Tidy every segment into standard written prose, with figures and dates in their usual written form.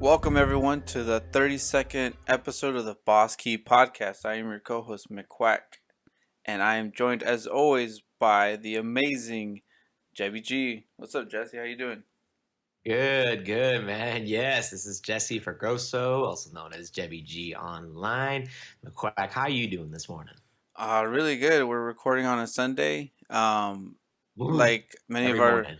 Welcome everyone to the 32nd episode of the Boss Key Podcast. I am your co-host McQuack, and I am joined as always by the amazing Jebby G. What's up, Jesse? How you doing? Good, man. Yes, this is Jesse Fergroso, also known as Jebby G Online. McQuack, how you doing this morning? Really good. We're recording on a Sunday. Ooh, Like many of every our morning.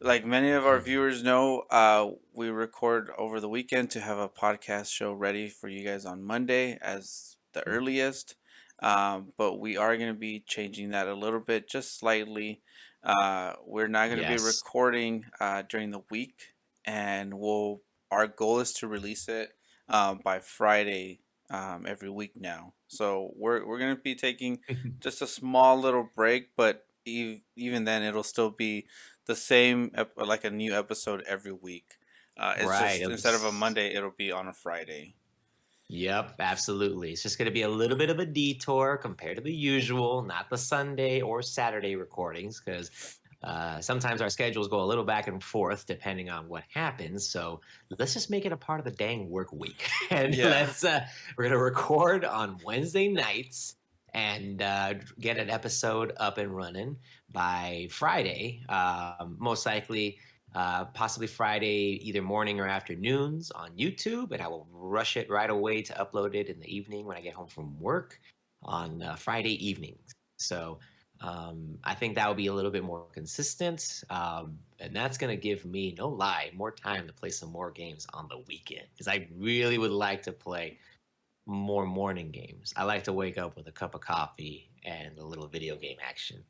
like many of our Mhm. viewers know, we record over the weekend to have a podcast show ready for you guys on Monday as the earliest. But we are going to be changing that a little bit, just slightly. We're not going to be Yes. recording during the week, and our goal is to release it by Friday every week now. So we're going to be taking just a small little break, but even then, it'll still be the same like a new episode every week. It's Right. just instead of a Monday, it'll be on a Friday. Yep, absolutely. It's just going to be a little bit of a detour compared to the usual, not the Sunday or Saturday recordings, because sometimes our schedules go a little back and forth depending on what happens. So let's just make it a part of the dang work week, and Yeah. we're going to record on Wednesday nights and get an episode up and running by Friday, most likely possibly Friday, either morning or afternoons on YouTube, and I will rush it right away to upload it in the evening when I get home from work on Friday evenings. So I think that will be a little bit more consistent, and that's going to give me, no lie, more time to play some more games on the weekend because I really would like to play more morning games. I like to wake up with a cup of coffee and a little video game action.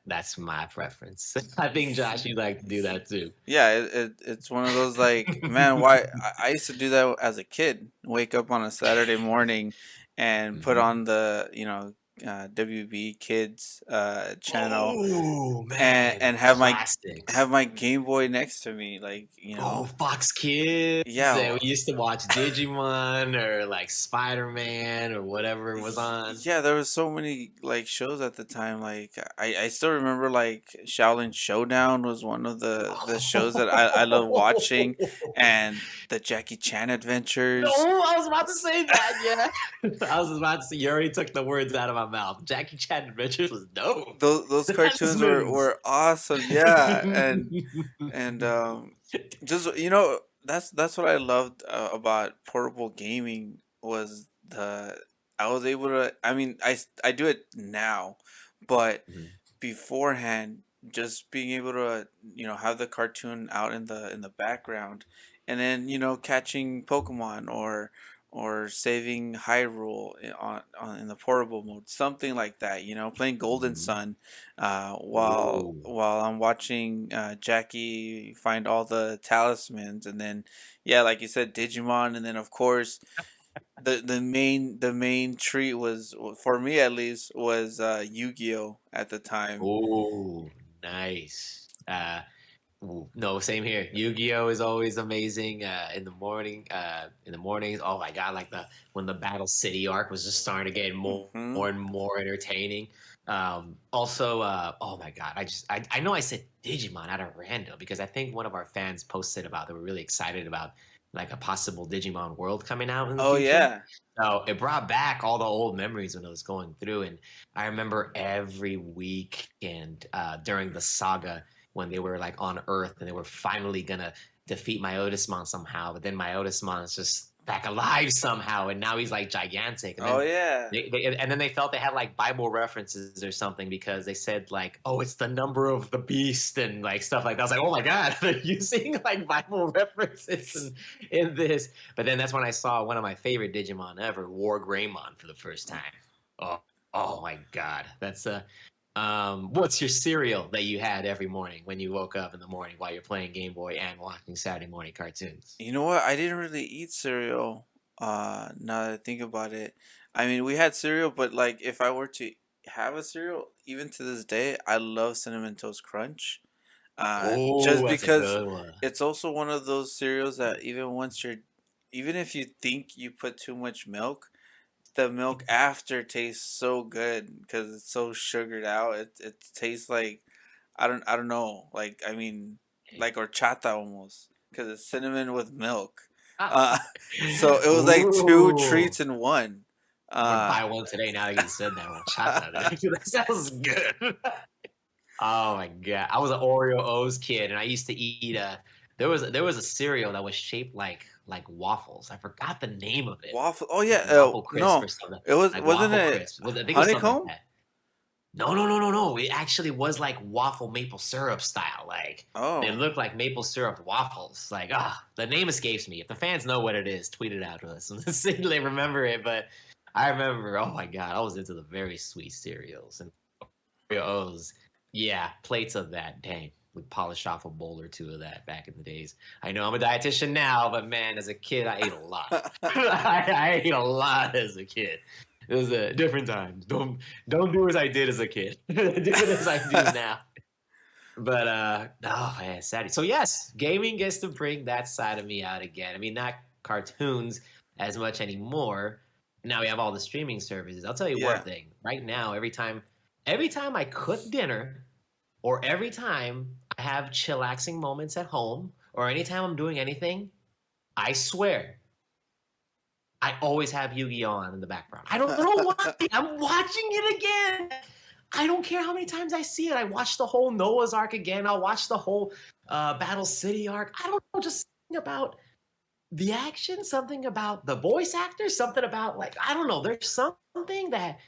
That's my preference. I think Josh, you'd like to do that too. Yeah, it's one of those like, man, why I used to do that as a kid. Wake up on a Saturday morning and put Mhm. on the WB Kids channel Oh and man, have classics. my Game Boy next to me, Oh, Fox Kids. yeah. And we used to watch Digimon or like Spider Man or whatever was on. Yeah, there was so many like shows at the time. Like I still remember like Shaolin Showdown was one of the shows that I love watching, and the Jackie Chan adventures. Oh, I was about to say that. Yeah, I was about to say. You already took the words out of my mouth. Jackie Chan Adventures was dope. Those The cartoons Huntsmans. were awesome. Yeah, and just that's what I loved about portable gaming was the I was able to. I mean, I do it now, but Mhm. beforehand, just being able to have the cartoon out in the background, and then catching Pokemon or saving Hyrule on in the portable mode, something like that. Playing Golden Mhm. Sun, while Ooh. I'm watching Jackie find all the talismans, and then yeah, like you said, Digimon, and then of course the main treat was, for me at least, was Yu-Gi-Oh at the time. Oh, nice. Ooh, no, same here. Yu-Gi-Oh is always amazing. In the morning, in the mornings. Oh my God, like the when the Battle City arc was just starting to get Hmm. more and more entertaining. Also, oh my God, I know I said Digimon out of random because I think one of our fans posted about they were really excited about like a possible Digimon world coming out in the Oh future. yeah. So it brought back all the old memories when I was going through, and I remember every week and during the saga when they were like on Earth and they were finally gonna defeat Myotismon somehow, but then Myotismon is just back alive somehow, and now he's like gigantic. And Oh then yeah. they felt they had like Bible references or something because they said like, oh, it's the number of the beast and like stuff like that. I was like, oh my God, they're using like Bible references in this. But then that's when I saw one of my favorite Digimon ever, War Greymon, for the first time. Oh, oh my God, that's what's your cereal that you had every morning when you woke up in the morning while you're playing Game Boy and watching Saturday morning cartoons? You know what? I didn't really eat cereal. Now that I think about it, I mean, we had cereal, but like if I were to have a cereal, even to this day, I love Cinnamon Toast Crunch. Just Oh, that's a because good one. it's also one of those cereals that even if you think you put too much milk, the milk after tastes so good because it's so sugared out. It tastes like I don't know. Like I mean, like horchata almost because it's cinnamon with milk. Uh, so it was like two Ooh. treats in one. I'm gonna Uh, buy one today now that you said that. Horchata. That sounds good. Oh my god. I was an Oreo O's kid and I used to eat there was a cereal that was shaped like waffles. I forgot the name of it. waffle. Oh Like yeah. waffle crisp or No, something. it was Like wasn't waffle it crisp. I think it was something like honeycomb? that. No, no, no, no, no. It actually was like waffle maple syrup style. Like they Oh. looked like maple syrup waffles. Like the name escapes me. If the fans know what it is, tweet it out to us and see if they remember it. But I remember. Oh my god, I was into the very sweet cereals and O's. Yeah, plates of that. Dang, we polished off a bowl or two of that back in the days. I know I'm a dietitian now, but man, as a kid, I ate a lot. I ate a lot as a kid. It was a different time. Don't do as I did as a kid. Do it as I do now. But oh man, sad. So yes, gaming gets to bring that side of me out again. I mean, not cartoons as much anymore. Now we have all the streaming services. I'll tell you one Yeah. thing. Right now, every time I cook dinner, or every time I have chillaxing moments at home, or anytime I'm doing anything, I swear I always have Yu-Gi-Oh on in the background. I don't know why. I'm watching it again. I don't care how many times I see it. I watch the whole Noah's Arc again. I'll watch the whole Battle City arc. I don't know, just something about the action, something about the voice actors, something about like I don't know. There's something that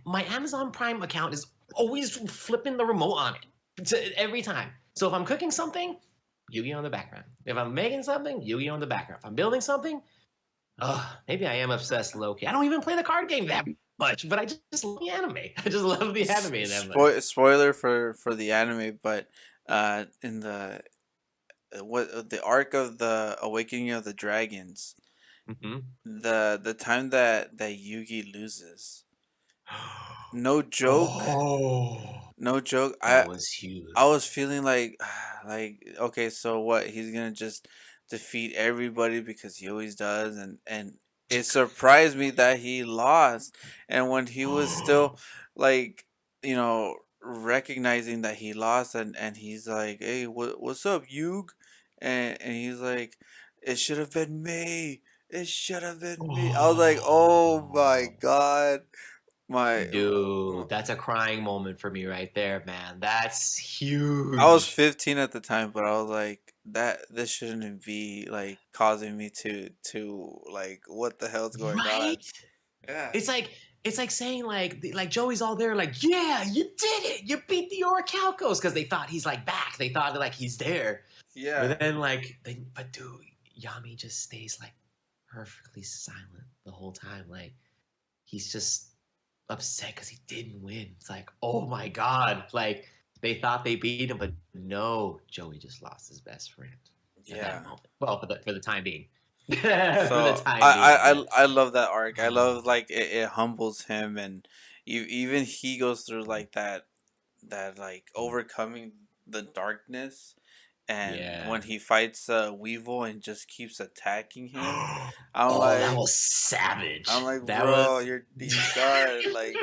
my Amazon Prime account is always flipping the remote on it every time. So if I'm cooking something, Yu-Gi-Oh in the background. If I'm making something, Yu-Gi-Oh in the background. If I'm building something, maybe I am obsessed low-key. I don't even play the card game that much, but I just love the anime. I just love the anime that much. Spoiler for the anime, but in the arc of the Awakening of the Dragons, Mm-hmm. the time that Yugi loses, no joke, Oh, no joke. that was I huge. was feeling like okay, so what? He's gonna just defeat everybody because he always does, and it surprised me that he lost, and when he was still like recognizing that he lost, and he's like, hey, what's up, Yug? And he's like, it should have been me. It should have been me. I was like, oh my Oh. god, my. Dude, that's a crying moment for me right there, man. That's I was huge. 15 at the time, but I was like, that this shouldn't be like causing me to like what the hell's going Right? on? Yeah. It's like it's like saying like Joey's all there like, yeah, you did it. You beat the Orichalcos because they thought he's like back. They thought like he's there. Yeah. But then but dude, Yami just stays like perfectly silent the whole time. Like he's just upset because he didn't win. It's like, oh my god, like they thought they beat him, but no, Joey just lost his best friend at that Yeah. moment. Well, for the time being, for the So time being, but I love that arc. I love oh, like it humbles him, and even he goes through like that like overcoming the darkness, and yeah. when he fights Weevil and just keeps attacking him, I'm Oh, that like was I'm savage. like, That was. bro, he's done. Like,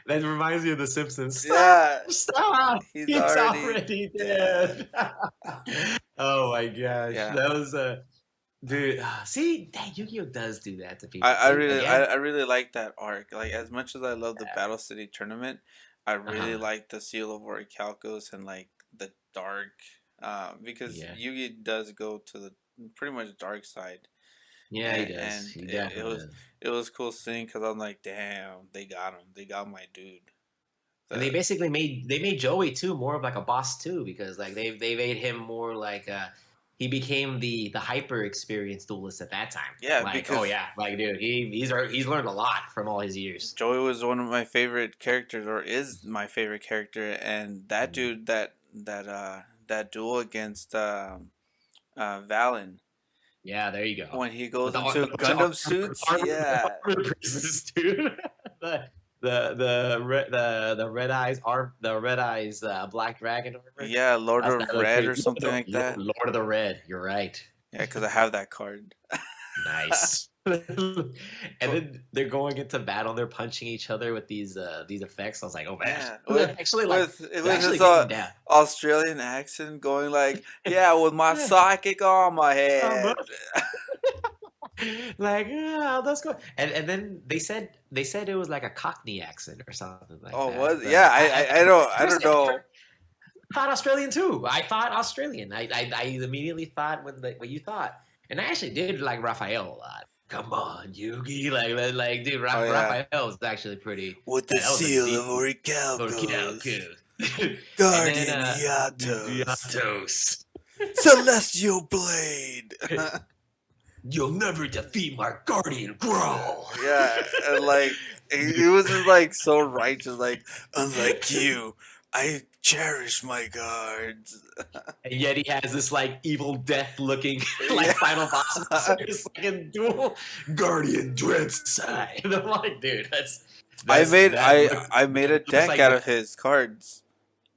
That reminds me of The Simpsons. Stop! yeah, Stop! he's He's already already dead. dead. Oh my gosh, Yeah, that was a dude. See, that Yu-Gi-Oh does do that to I, people. I They really again. I really like that arc. Like as much as I love the Battle City tournament, I Uh really huh. like the Seal of Orichalcos and like the dark, because Yeah. Yugi does go to the pretty much dark side, Yeah, he and, does. and He it definitely was does. it was cool seeing because I'm like, damn, they got him, they got my dude. And they The basically made Joey too more of like a boss too because like they made him more like he became the hyper experienced duelist at that time. yeah, Like oh because yeah, like dude, he's learned a lot from all his years. Joey was one of my favorite characters, or is my favorite character, and that Mm. dude, that duel against Valen, Yeah, there you go. when he With goes the into bunch of Gundam suits, yeah, armor pieces, dude. the the red eyes black dragon armor. yeah, Lord That's that of look Red pretty. or something like that. Lord of the Red. You're right. Yeah, because I have that card. Nice. And then they're going into battle. They're punching each other with these effects. I was like, oh man, Yeah, they're with actually his getting down. Australian accent going like, yeah, with my psychic on my head. Like, oh, that's cool. And then they said it was like a Cockney accent or something like Oh, that. was yeah? But I don't know. I thought Australian too. I thought Australian. I immediately thought what you thought, and I actually did like Raphael a lot. Come on, Yugi, like dude, Oh yeah, Raphael was actually pretty. with the That was a seal of decent. Okay, Orichalcos, and then Guardian Yatos, Yatos. Celestial Blade. You'll never defeat my guardian growl. Yeah, and like he was just like so righteous. Like, unlike you, I cherish my guards. And yet he has this like evil death looking like Yeah. final boss monster. It's like a dual guardian dread side. And I'm like, dude, that I made a looks deck like out of his cards.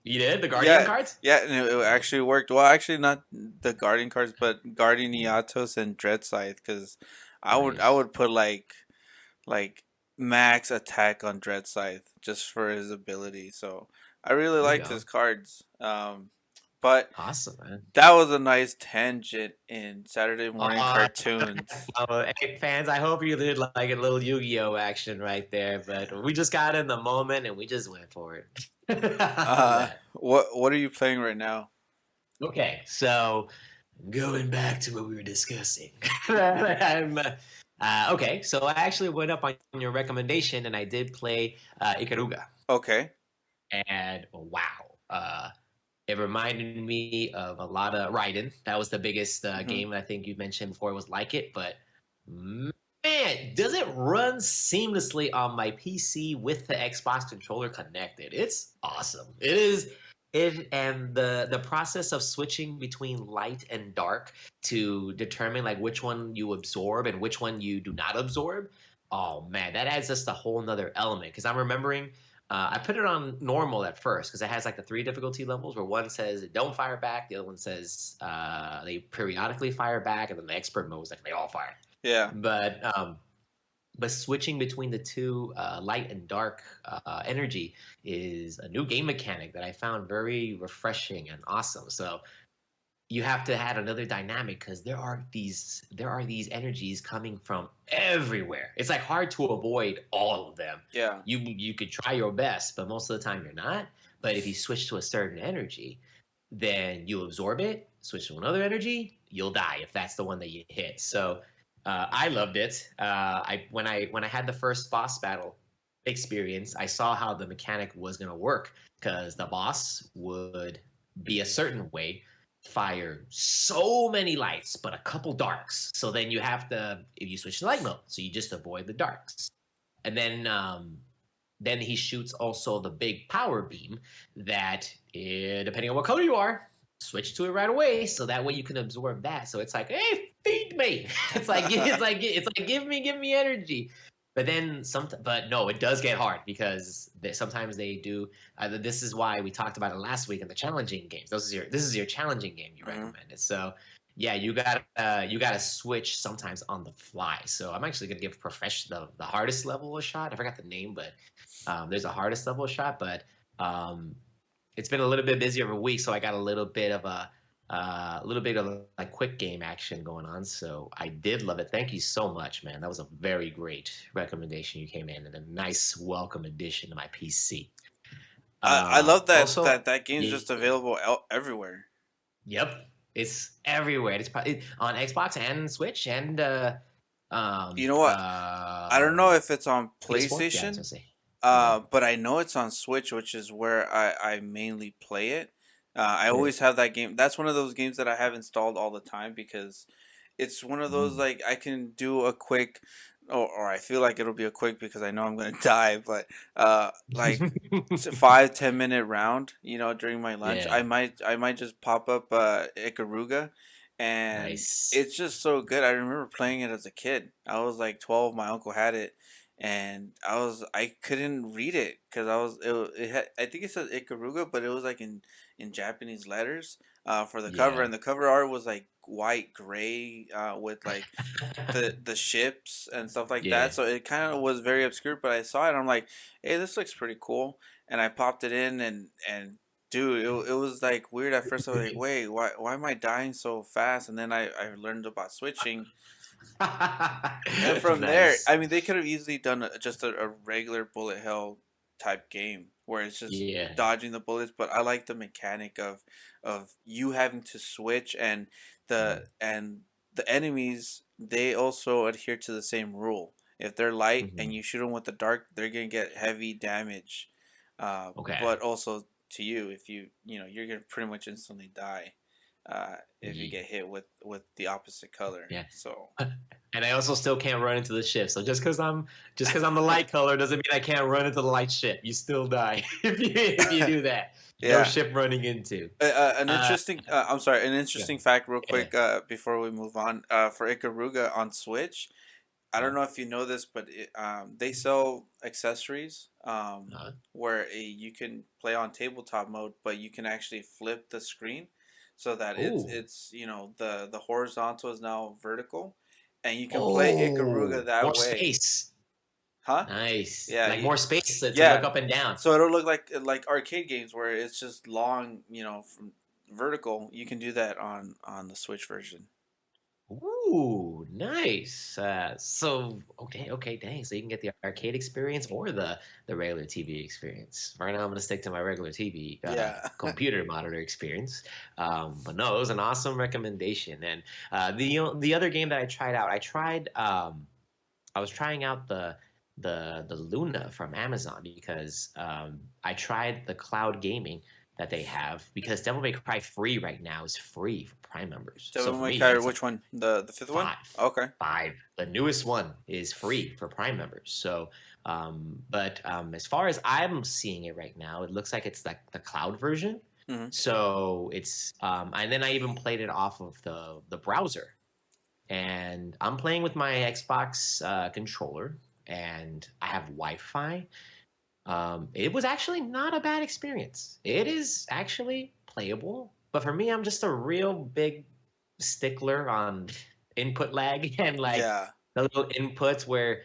you did the guardian Yeah, cards. yeah, and it actually worked. Well, actually, not the Guardian cards, but Guardian Yatos and Dread Scythe. Because I Nice. would put like max attack on Dread Scythe just for his ability. So I really There you liked go. his cards. But Awesome, man. that was a nice tangent in Saturday morning Uh, cartoons. hey, fans, I hope you did like a little Yu-Gi-Oh action right there, but we just got in the moment and we just went for it. That. What are you playing right now? Okay, so going back to what we were discussing. Okay, so I actually went up on your recommendation and I did play Ikaruga. Okay. And wow, it reminded me of a lot of Raiden. That was the biggest Hmm. game I think you mentioned before was like it, but man, does it run seamlessly on my PC with the Xbox controller connected? It's awesome. It is. It and the process of switching between light and dark to determine like which one you absorb and which one you do not absorb. Oh man, that adds just a whole nother element. Because I'm remembering I put it on normal at first because it has like the three difficulty levels where one says don't fire back, the other one says they periodically fire back, and then the expert mode is like they all fire. Yeah. But switching between the two light and dark energy is a new game mechanic that I found very refreshing and awesome. So you have to add another dynamic because there are these energies coming from everywhere. It's like hard to avoid all of them. Yeah. You could try your best, but most of the time you're not. But if you switch to a certain energy, then you absorb it. Switch to another energy, you'll die if that's the one that you hit. So I loved it. When I had the first boss battle experience, I saw how the mechanic was going to work because the boss would be a certain way, fire so many lights, but a couple darks. So then you have to, if you switch to light mode, so you just avoid the darks. And then he shoots also the big power beam that, depending on what color you are, switch to it right away, so that way you can absorb that. So it's like, hey, feed me. It's like give me energy. But no, it does get hard because sometimes they do. This is why we talked about it last week in the challenging games. This is your challenging game you Mhm. recommended. So yeah, you gotta switch sometimes on the fly. So I'm actually gonna give the hardest level a shot. I forgot the name, but there's a hardest level shot. But it's been a little bit busier of a week, so I got a little bit of like quick game action going on. So I did love it. Thank you so much, man. That was a very great recommendation you came in and a nice welcome addition to my PC. I love Also, that game's yeah, just available everywhere. yep, it's everywhere. It's probably on Xbox and Switch and You know what? I don't know if it's on PS4. Yeah, I was PlayStation, gonna say. Yeah, but I know it's on Switch, which is where I mainly play it. I yeah. always have that game. That's one of those games that I have installed all the time because it's one of those Mm. like I can do a quick, or I feel like it'll be a quick because I know I'm gonna die. But like 5-10 minute round, during my lunch, Yeah, I might just pop up Ikaruga, and nice. it's just so good. I remember playing it as a kid. I was like 12. My uncle had it, and I couldn't read it because I think it says Ikaruga, but it was like in Japanese letters for the cover, Yeah. and the cover art was like white gray with like the ships and stuff like that. Yeah. So it kind of was very obscure, but I saw it and I'm like, hey, this looks pretty cool. And I popped it in and dude, it was like weird at first. I was like, wait, why am I dying so fast? And then I learned about switching. And from there, Nice. I mean, they could have easily done just a regular bullet hell type game where it's just Yeah. dodging the bullets. But I like the mechanic of you having to switch and the enemies. They also adhere to the same rule. If they're light and Mhm. you shoot them with the dark, they're gonna get heavy damage. Okay. But also to you, if you're gonna pretty much instantly die if you Ye- get hit with the opposite color. Yeah. So. And I also still can't run into the ship. So just because I'm the light color doesn't mean I can't run into the light ship. You still die if you do that. No Yeah. ship running into. An Uh, interesting. I'm sorry. An yeah. interesting fact, real Yeah. quick, before we move on. For Ikaruga on Switch, I don't Uh, know if you know this, but they sell accessories uh, where you can play on tabletop mode, but you can actually flip the screen so that it's oh. it's you know the horizontal is now vertical, and you can play Ikaruga Oh. that More way. space. Huh? Nice. Yeah. Like more space to look Yeah. up and down. So it'll look like arcade games where it's just long, from vertical. You can do that on the Switch version. Ooh, nice. So okay, okay, dang. So you can get the arcade experience or the regular TV experience. Right now, I'm gonna stick to my regular TV Yeah. computer monitor experience. But no, it was an awesome recommendation. And the other game that I tried out, I was trying out the Luna from Amazon because I tried the cloud gaming that they have because Devil May Cry free right now is free for Prime members. So Devil for May me, Cry, that's like which one? The fifth one? five, Okay. five. The newest one is free for Prime members. So, but as far as I'm seeing it right now, it looks like it's like the cloud version. Hmm. So it's and then I even played it off of the browser and I'm playing with my Xbox controller, and I have Wi-Fi. It was actually not a bad experience. It is actually playable, but for me, I'm just a real big stickler on input lag and like Yeah. the little inputs where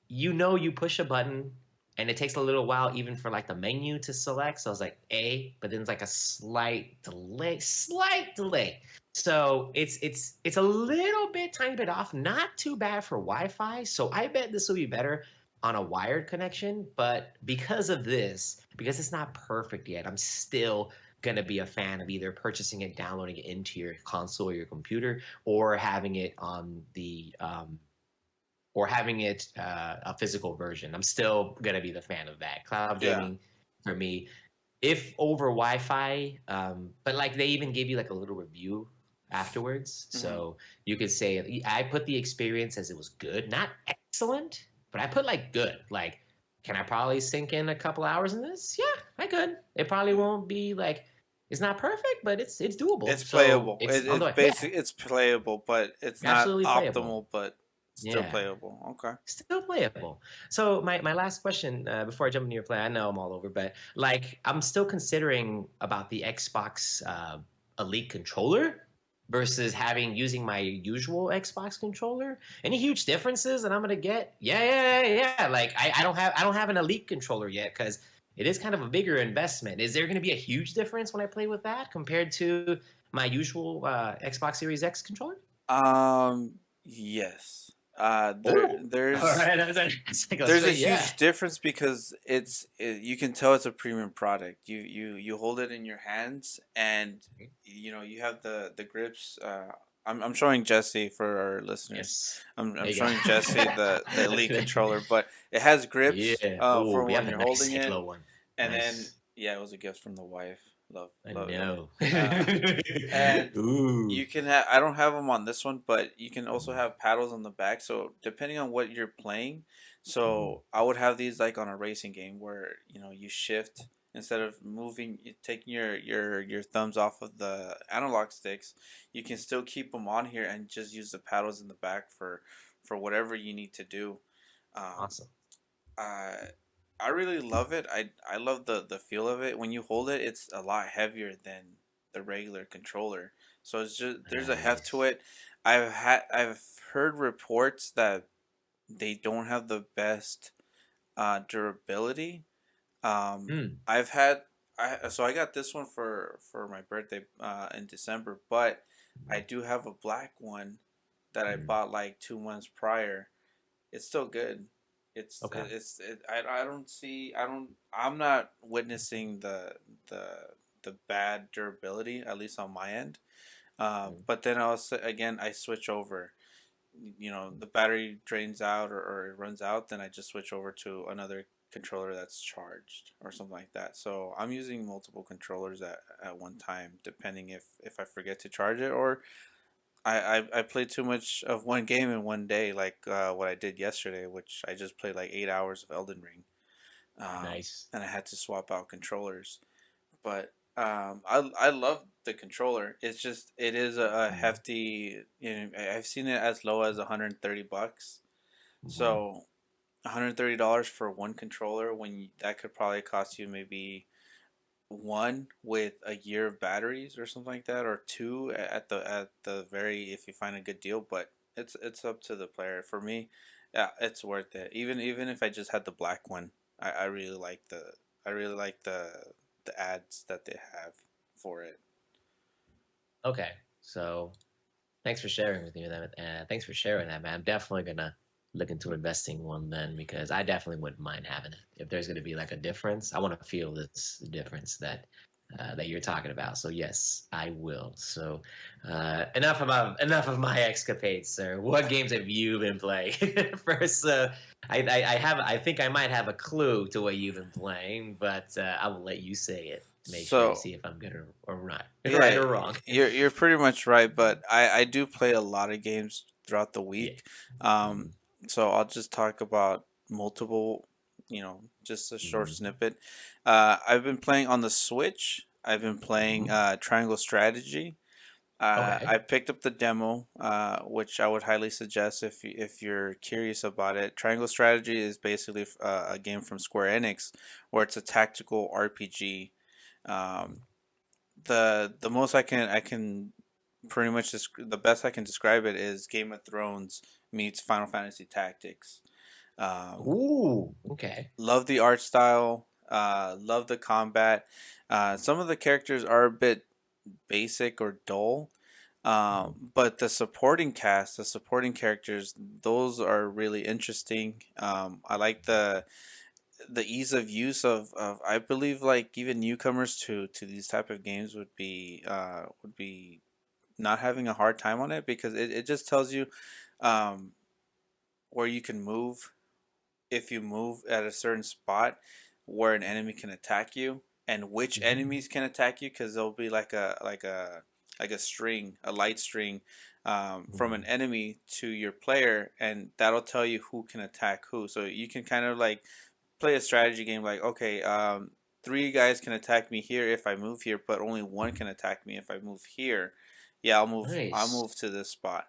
you push a button and it takes a little while even for like the menu to select. So I was like A, but then it's like a slight delay. So it's a little bit, tiny bit off. Not too bad for Wi-Fi. So I bet this will be better on a wired connection. But because of this, because it's not perfect yet, I'm still gonna be a fan of either purchasing it, downloading it into your console or your computer, or having it on the or having it a physical version. I'm still gonna be the fan of that. Cloud Yeah. gaming for me, if over Wi-Fi, but like they even gave you like a little review afterwards, Hmm. so you could say I put the experience as it was good, not excellent, but I put like good. Like, can I probably sink in a couple hours in this? Yeah, I could. It probably won't be like it's not perfect, but it's doable. It's So playable. it's It, on the it's way. Yeah, basic. It's playable, but it's not absolutely playable. optimal. But still Yeah. playable. Okay. Still playable. So my last question before I jump into your play, I know I'm all over, but like I'm still considering about the Xbox Elite controller versus having using my usual Xbox controller. Any huge differences that I'm gonna get? Yeah. Like I don't have an Elite controller yet because it is kind of a bigger investment. Is there gonna be a huge difference when I play with that compared to my usual Xbox Series X controller? Yes. Oh, all There's right. That's like a there's a straight yeah. huge difference because you can tell it's a premium product. You hold it in your hands and you have the grips. I'm showing Jesse for our listeners. Yes. I'm There you showing Jesse the Elite go. controller, but it has grips Yeah. Oh, for we have when the you're nice holding it, Halo one. and then Nice. yeah, it was a gift from the wife. I Love it. know. And Ooh. you can have I don't have them on this one, but you can also have paddles on the back. So depending on what you're playing, Mhm. so I would have these like on a racing game where you shift instead of taking your thumbs off of the analog sticks. You can still keep them on here and just use the paddles in the back for whatever you need to do. Um, Awesome. I I really love it. I love the feel of it. When you hold it, it's a lot heavier than the regular controller. So it's just there's a heft to Nice. it. I've heard reports that they don't have the best durability. Hmm. I've had I got this one for my birthday in December, but I do have a black one that I Hmm. bought like 2 months prior. It's still good. Okay. I don't see I'm not witnessing the the bad durability, at least on my end. Hmm. But then again I switch over. You know, the battery drains out or it runs out, then I just switch over to another controller that's charged or something like that. So I'm using multiple controllers at one time, depending if I forget to charge it or I played too much of one game in one day, like what I did yesterday, which I just played like 8 hours of Elden Ring, Nice. and I had to swap out controllers. But I love the controller. It's just it is a Hmm. hefty. You know, I've seen it as low as $130. Hmm. So $130 for one controller when that could probably cost you maybe one with a year of batteries or something like that, or two at the very if you find a good deal. But it's up to the player. For me, yeah, it's worth it. Even if I just had the black one, I really like the ads that they have for it. Okay. So thanks for sharing with me that. Thanks for sharing that, man. I'm definitely gonna look into investing one then because I definitely wouldn't mind having it. If there's gonna be like a difference, I want to feel this difference that you're talking about. So yes, I will. So enough of my escapades, sir. What games have you been playing? First, I think I might have a clue to what you've been playing, but I will let you say it. Make sure you So see if I'm good or right, right yeah, or wrong. you're pretty much right, but I do play a lot of games throughout the Yeah. week. Um, Hmm. so I'll just talk about multiple, just a short Hmm. snippet. I've been playing on the Switch. I've been playing Hmm. Triangle Strategy. Okay. I picked up the demo, which I would highly suggest if you're curious about it. Triangle Strategy is basically a game from Square Enix, where it's a tactical RPG. Um, the most I can pretty much the best I can describe it is Game of Thrones meets Final Fantasy Tactics. Um, Ooh, okay. love the art style. Love the combat. Some of the characters are a bit basic or dull, Mhm. but the supporting characters, those are really interesting. I like the ease of use of I believe like even newcomers to these type of games would be not having a hard time on it because it just tells you um, where you can move if you move at a certain spot where an enemy can attack you and which Mhm. enemies can attack you because there'll be like a string, a light string from an Mhm. enemy to your player, and that'll tell you who can attack who. So you can kind of like play a strategy game like okay, three guys can attack me here if I move here, but only one can attack me if I move here. Yeah, I'll Nice. move to this spot.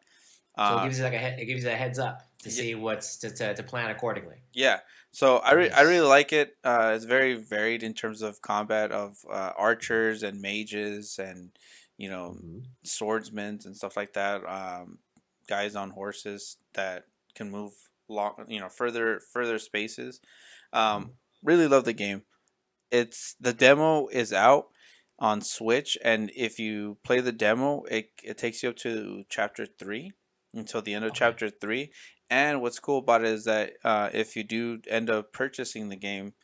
So it uh gives you like it gives you a heads up to yeah, see what's to plan accordingly. yeah. So I really Nice. like it. It's very varied in terms of combat of archers and mages and you know Hmm. swordsmen and stuff like that. Guys on horses that can move long, further spaces. Um, really love the game. It's the demo is out on Switch, and if you play the demo, it takes you up to chapter 3 until the end of Okay. chapter 3. And what's cool about it is that if you do end up purchasing the game,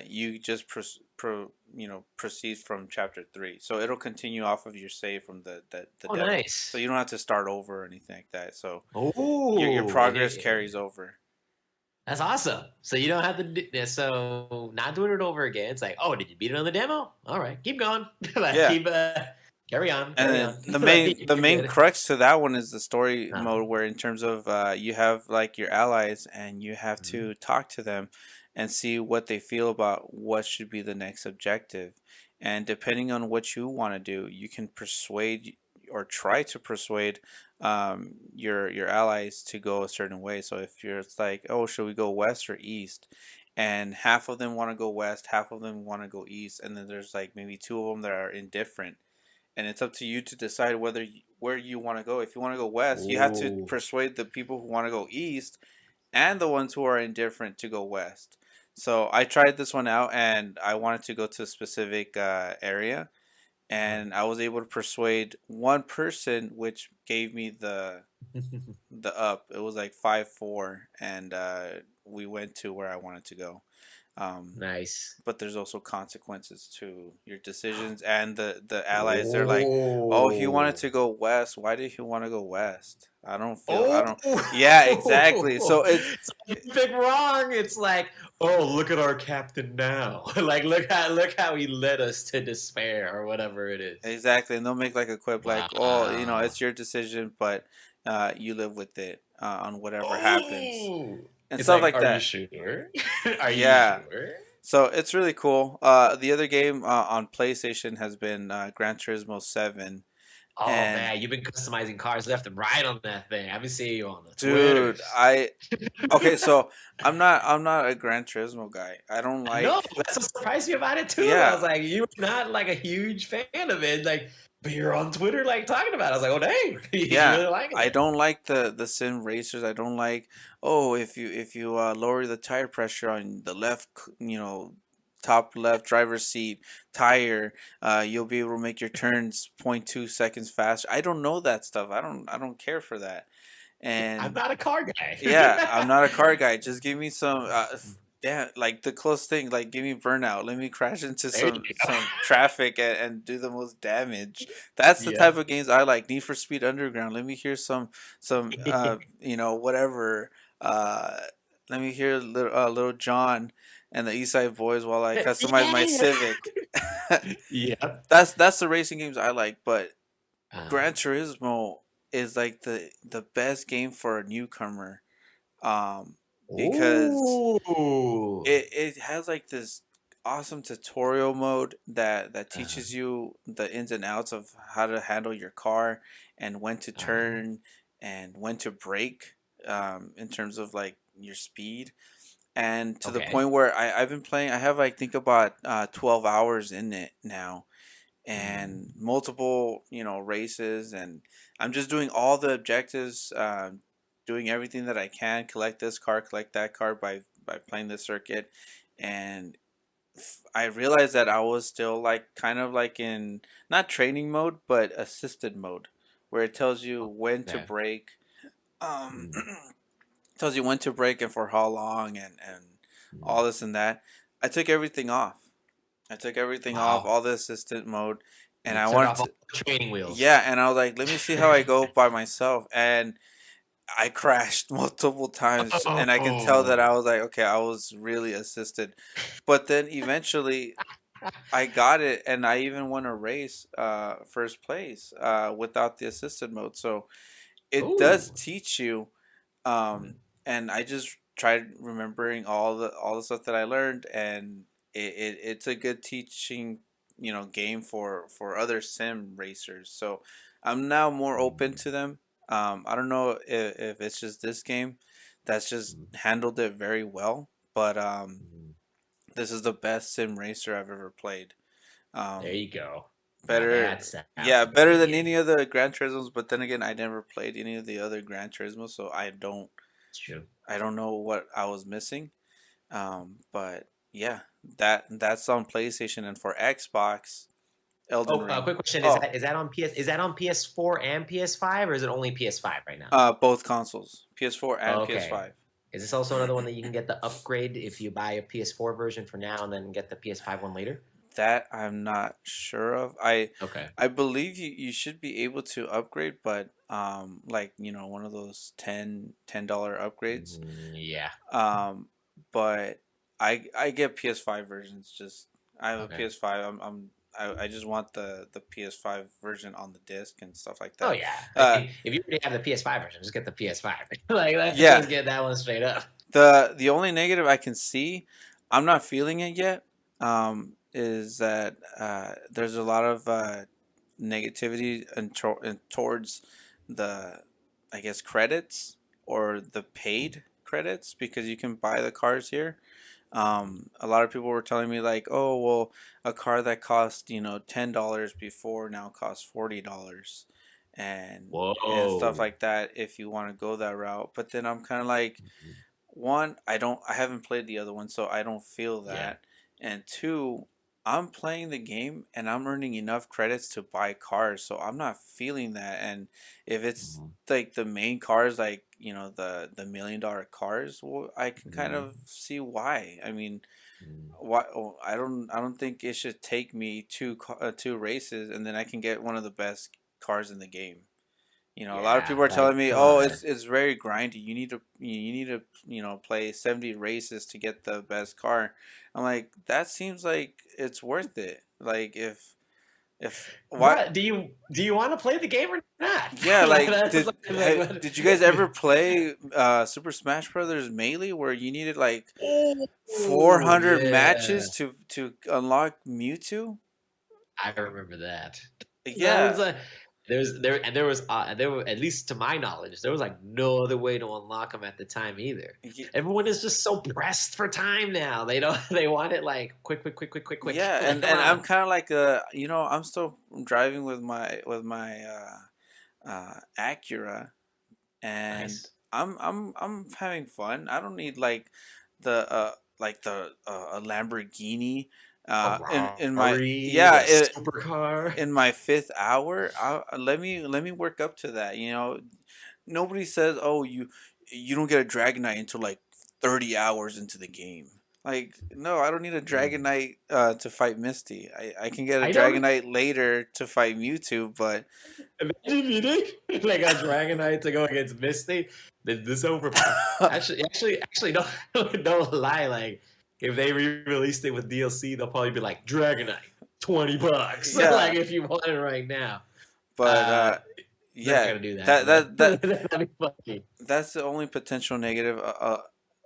you just proceed from chapter 3. So it'll continue off of your save from the Oh, demo. So nice. you don't have to start over or anything like that. So your Oh, progress carries over. that's awesome. So you don't have to so not doing it over again. It's like, oh, did you beat it on the demo? All right, keep going. Like, Yeah. keep And carry then on. the Like, the you're main good. crux to that one is the story Uh, mode, where in terms of you have like your allies and you have mhm. to talk to them and see what they feel about what should be the next objective. And depending on what you want to do, you can persuade or try to persuade your allies to go a certain way. So if you're it's like, oh, should we go west or east? And half of them want to go west, half of them want to go east, and then there's like maybe two of them that are indifferent, and it's up to you to decide where you want to go. If you want to go west, you have to Ooh. persuade the people who want to go east and the ones who are indifferent to go west. So I tried this one out, and I wanted to go to a specific area, Uh-huh. and I was able to persuade one person, which gave me the up. It was like 5-4, and we went to where I wanted to go. Um, Nice. but there's also consequences to your decisions, and the allies. They're like, oh, he wanted Oh. to go west. Why did he want to go west? I Oh, don't. Yeah, exactly. So it's so if you pick wrong, it's like, oh, look at our captain now. Like, look how he led us to despair, or whatever it is. exactly, and they'll make like a quip like, oh, Wow. it's your decision, but you live with it on whatever happens Oh, and it's stuff like, like are you that. sure? Are you Yeah. sure? So it's really cool. The other game on PlayStation has been Gran Turismo 7. Oh And man, you've been customizing cars left and right on that thing. I've been seeing you on the dude, Twitters. okay, so I'm not a Gran Turismo guy. I don't I know. like That's what surprised me about it too. I yeah, was like, you're not like a huge fan of it, like, but you're on Twitter like talking about it. I was like, oh dang, you yeah. really liking I it. don't like the sim racers. I don't like, oh, if you lower the tire pressure on the left, top left driver's seat tire, you'll be able to make your turns 0.2 seconds faster. I don't know that stuff. I don't care for that. I'm And not a car guy. yeah, I'm not a car guy. Just give me some, yeah, like the close thing. Like give me burnout. Let me crash into There some you some traffic and do the most damage. That's the go. type of games I like. Need for Speed Underground. Let me hear some Yeah. whatever. Uh, let me hear little John and the East Side Boys while I customize my Yeah. Civic. Yep. That's the racing games I like. But Uh, Gran Turismo is like the best game for a newcomer, um, because ooh. it has like this awesome tutorial mode that Uh, teaches you the ins and outs of how to handle your car and when to uh, turn and when to brake, in terms of like your speed, and to the okay. point where I've been playing. I have like think about 12 hours in it now, Mm, and multiple races, and I'm just doing all the objectives, doing everything that I can, collect this car, collect that car by playing this circuit. And I realized that I was still like kind of like in not training mode but assisted mode, where it tells you when to okay. brake, um Mm, tells you when to brake and for how long, and mm. all this and that. I took everything off. I took everything off, Wow. all the assistant mode, and You I took wanted off all to, the training wheels. yeah, and I was like, let me see how I go by myself. And I crashed multiple times, and I can tell that I Oh. was like, okay, I was really assisted. But then eventually I got it, and I even won a race, first place, without the assisted mode. So it does Ooh. teach you, Mm, and I just tried remembering all the stuff that I learned, and it's a good teaching, game for other sim racers. So I'm now more open mm, to them. I don't know if it's just this game that's just mm, handled it very well, but mm. this is the best sim racer I've ever played. There Um, you go. Now better, that sounds yeah, like a better good than game. any other Gran Turismos. But then again, I never played any of the other Gran Turismos, so It's true. I don't know what I was missing. But yeah, that's on PlayStation, and for Xbox, Elden Oh, Ring. quick question: Is Oh, that on PS4 and PS5, or is it only PS5 right now? both consoles, PS4 and Okay. PS5. Is this also another one that you can get the upgrade if you buy a PS4 version for now and then get the PS5 one later? That I'm not sure of. I Okay. I believe you should be able to upgrade, but like one of those $10 upgrades. Yeah. Um, but I get PS5 versions. Just I have a Okay. PS5. I just want the PS5 version on the disc and stuff like Oh that. yeah. I Uh, mean, if you already have the PS5 version, just get the PS5. Like, let's yeah. just get that one straight up. The only negative I can see, I'm not feeling it yet. Is that there's a lot of negativity and towards the, I guess, credits or the paid credits, because you can buy the cars here. A lot of people were telling me like, oh well, a car that cost $10 before now costs $40, and stuff Whoa. like that if you want to go that route. But then I'm kind of like, one, I haven't played the other one, so I don't feel Yeah. that. And two, I'm playing the game and I'm earning enough credits to buy cars, so I'm not feeling that. And if it's Mhm. like the main cars, like the $1 million cars, well, I can kind Mhm. of see why. I mean, Mhm. why? Oh, I don't think it should take me two races and then I can get one of the best cars in the game. A lot of Yeah, people are like telling me, come "Oh, on. it's very grindy. You need to play 70 races to get the best car." I'm like, that seems like it's worth it. Like if why? But do you want to play the game or not? Yeah, Like, like that's like what? did you guys ever play Super Smash Brothers Melee where you needed like Oh 400 yeah, matches to unlock Mewtwo? I remember that. That was Yeah. a there were, at least to my knowledge, there was like no other way to unlock them at the time either. Everyone is just so pressed for time now. They don't they want it like quick, quick, quick, quick, quick, quick. Yeah, Like, and come and I'm on. kind of like I'm still driving with my Acura, and Nice. I'm having fun. I don't need the a Lamborghini. A In my Rari, yeah a supercar. in my fifth hour. Let me work up to that. Nobody says, "Oh, you don't get a Dragonite until like 30 hours into the game." Like, no, I don't need a Mm. Dragonite to fight Misty. I can get a I don't Dragonite later to fight Mewtwo, but imagine meeting like a Dragonite to go against Misty. This overpower. Actually, don't lie. Like if they re-released it with DLC, they'll probably be like Dragonite, $20. yeah, Like if you want it right now, but uh, they're not yeah, gonna do that. that But that that that'd be funny. that's the only potential negative.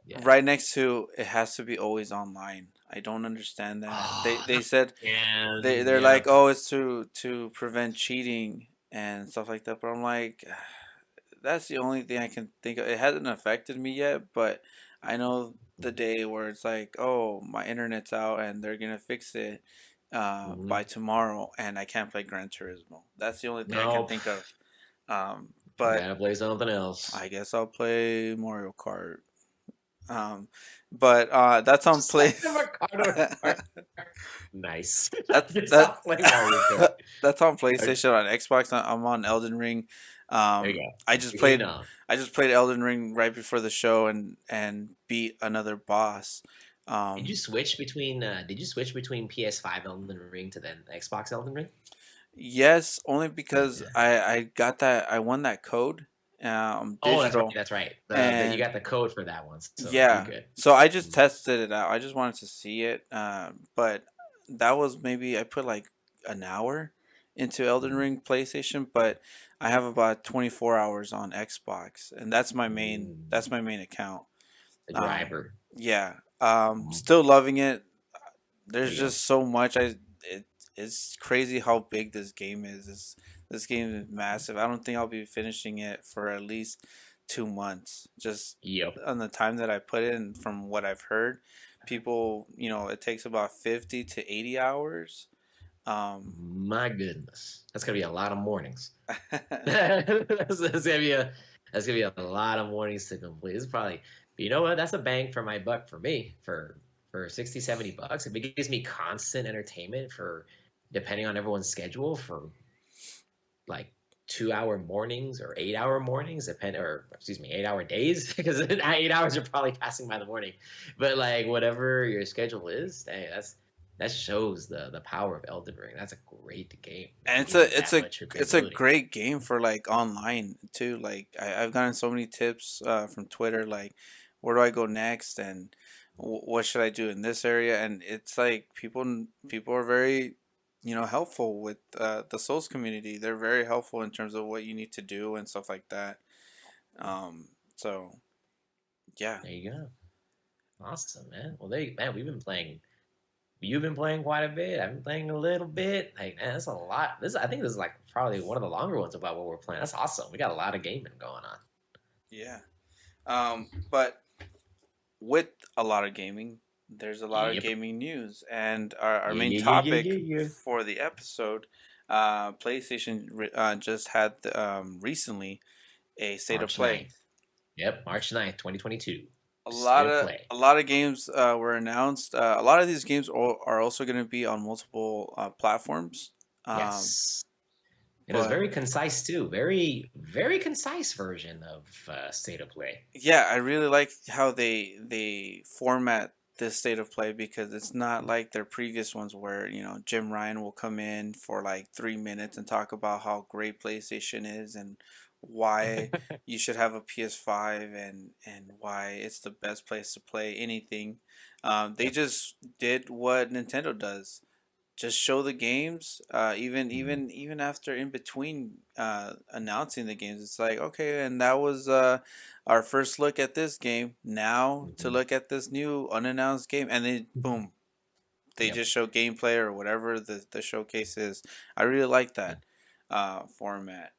Yeah. Right next to it has to be always online. I don't understand that. They Oh, they said and they're yeah. like, oh, it's to prevent cheating and stuff like that. But I'm like, that's the only thing I can think of. It hasn't affected me yet, but I know the day where it's like, oh, my internet's out and they're gonna fix it by Mhm. tomorrow, and I can't play Gran Turismo. That's the only thing I can Nope. think of. You But gotta play something else. I guess I'll play Mario Kart. Um, but that's on Just let play. them a card. Nice. that's Just that stop playing Mario Kart. that's on There PlayStation. On Xbox, I'm on Elden Ring. you Um, go. I just Game played on. I just played Elden Ring right before the show and beat another boss. Did you Um, switch between PS5 Elden Ring to then Xbox Elden Ring? yes, only because Okay. I won that code, Oh, that's right. digital, That's right. The you and got the code for that one, so you're yeah. good. So I just Mhm. tested it out. I just wanted to see it, but that was maybe I put like an hour into Elden Mhm. Ring PlayStation, but I have about 24 hours on Xbox, and that's Mm. my main account. The Um, driver. yeah. Mhm. Still loving it. There There's you go. just so much. It's crazy how big this game is. This game is massive. I don't think I'll be finishing it for at least 2 months. Just Yep. on the time that I put in, from what I've heard, people, it takes about 50 to 80 hours. Um, My goodness, that's gonna be a lot of mornings. That's gonna be a lot of mornings to complete. It's probably, but you know what? That's a bang for my buck for me for 60, $70. If it gives me constant entertainment for depending on everyone's schedule for like 2 hour mornings or 8 hour mornings, or excuse me, 8 hour days, because 8 hours are probably passing by the morning. But like whatever your schedule is, hey, that shows the power of Elden Ring. That's a great game if and it it's gives you a it's that a much it's a replayability. great game for like online too. Like I've gotten so many tips from Twitter, like where do I go next and what should I do in this area, and it's like people are very helpful with the Souls community. They're very helpful in terms of what you need to do and stuff like that. So yeah. There you go. Awesome, man. Well, man, we've been playing. You've been playing quite a bit. I've been playing a little bit. Like, man, that's a lot. I think this is like probably one of the longer ones about what we're playing. That's awesome. We got a lot of gaming going on. Yeah. But with a lot of gaming. there's a lot of Yep. gaming news, and our Yeah, main yeah, yeah, yeah, topic yeah, yeah. for the episode, PlayStation just had recently a state of March play. 9th. Yep, March 9th, 2022. A State lot of of play. a lot of games were announced. A lot of these games are also going to be on multiple platforms. Um, Yes. It was but very concise too. Very, very concise version of State of Play. yeah, I really like how they format this state of play because it's not like their previous ones where Jim Ryan will come in for like 3 minutes and talk about how great PlayStation is and why you should have a PS5 and why it's the best place to play anything. They Yep. just did what Nintendo does, just show the games. Even Mhm. even even after in between announcing the games, it's like okay, and that was our first look at this game. Now to Mhm. look at this new unannounced game, and then boom, they Yep. just show gameplay or whatever the showcase is. I really like Yeah. that format.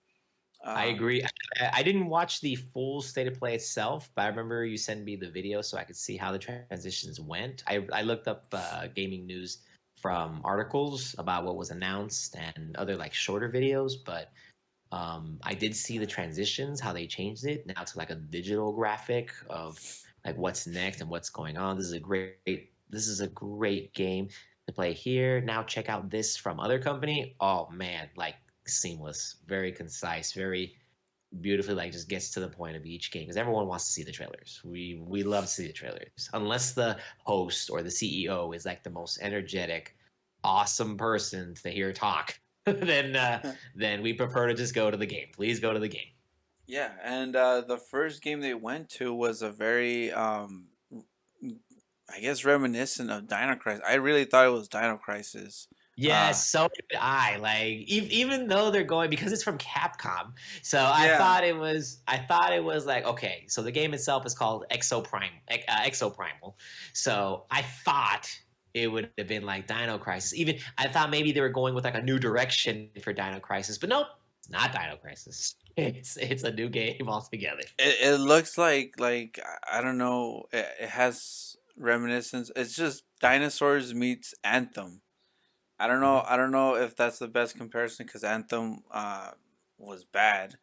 I Um, agree. I didn't watch the full State of Play itself, but I remember you sent me the video so I could see how the transitions went. I looked up gaming news from articles about what was announced and other like shorter videos, but I did see the transitions, how they changed it now to like a digital graphic of like what's next and what's going on. This is a great game to play here. Now check out this from other company. Oh man, like seamless, very concise, very beautifully like just gets to the point of each game because everyone wants to see the trailers. We love to see the trailers. Unless the host or the CEO is like the most energetic, awesome person to hear talk, then then we prefer to just go to the game. Please go to the game. yeah, and the first game they went to was a very I guess reminiscent of Dino Crisis. I really thought it was Dino Crisis. Uh, Yes, so did I. Like even though they're going because it's from Capcom, so I yeah, thought it was I thought it was like okay. So the game itself is called Exoprimal. So I thought it would have been like Dino Crisis. Even I thought maybe they were going with like a new direction for Dino Crisis, but nope, it's not Dino Crisis. It's a new game altogether. it looks like I don't know. It has reminiscence. It's just dinosaurs meets Anthem. I don't know. Mhm. I don't know if that's the best comparison because Anthem was bad.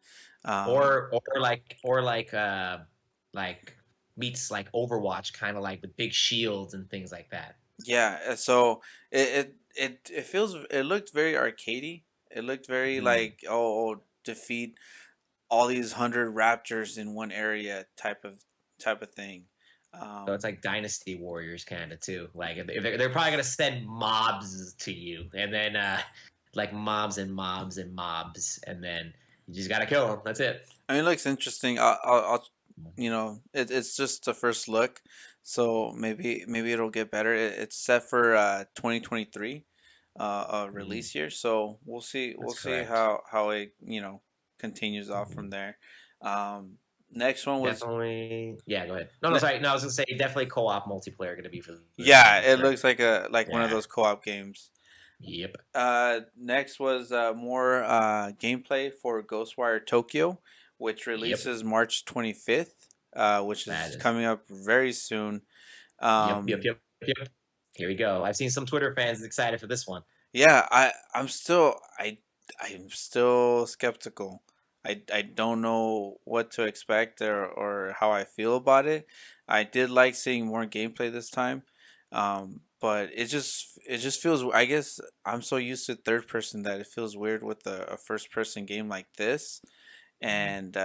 Or like meets like Overwatch, kind of like with big shields and things like that. Yeah. So it feels it looked very arcadey. It looked very Mhm. like defeat all these 100 raptors in one area type of thing. So it's Um, like Dynasty Warriors kind of too. Like if they're probably gonna send mobs to you, and then like mobs and mobs and mobs, and then you just gotta kill them. That's it. I mean, it looks interesting. It's just the first look, so maybe it'll get better. It's set for 2023, Mhm. release year. So we'll see. We'll That's see correct. how it continues off from Mhm. there. Um, next one was Definitely. Yeah, go ahead. No, no, ne- sorry. No, I was gonna say definitely co-op multiplayer gonna be for this yeah, game. it Sure. looks like one of Yeah. those co-op games. Yep. Next was more gameplay for Ghostwire Tokyo, which Yep. releases March 25th, which That is is. coming up very soon. Yep. Yep. Um, Yep. Yep. Here we go. I've seen some Twitter fans excited for this one. yeah, I'm still skeptical. I don't know what to expect or how I feel about it. I did like seeing more gameplay this time. But it just feels, I guess I'm so used to third person that it feels weird with a first person game like this, Mhm. and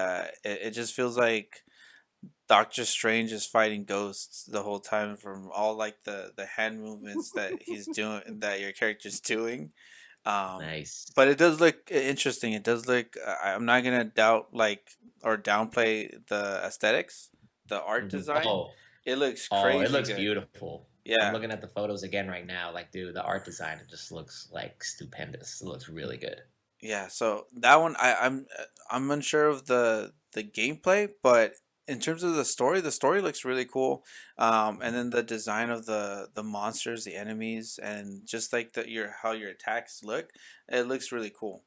it just feels like Doctor Strange is fighting ghosts the whole time from all like the hand movements that he's doing, that your character's doing. Um, Nice. but it does look interesting. It does look. I'm not gonna doubt like or downplay the aesthetics, the art Mhm. design. Oh, It looks oh, it crazy looks good. beautiful. I'm Yeah, looking at the photos again right now. Like, dude, the art design it just looks like stupendous. It looks really good. yeah. So that one, I'm unsure of the gameplay, but in terms of the story looks really cool. And then the design of the monsters, the enemies, and just like how your attacks look, it looks really cool.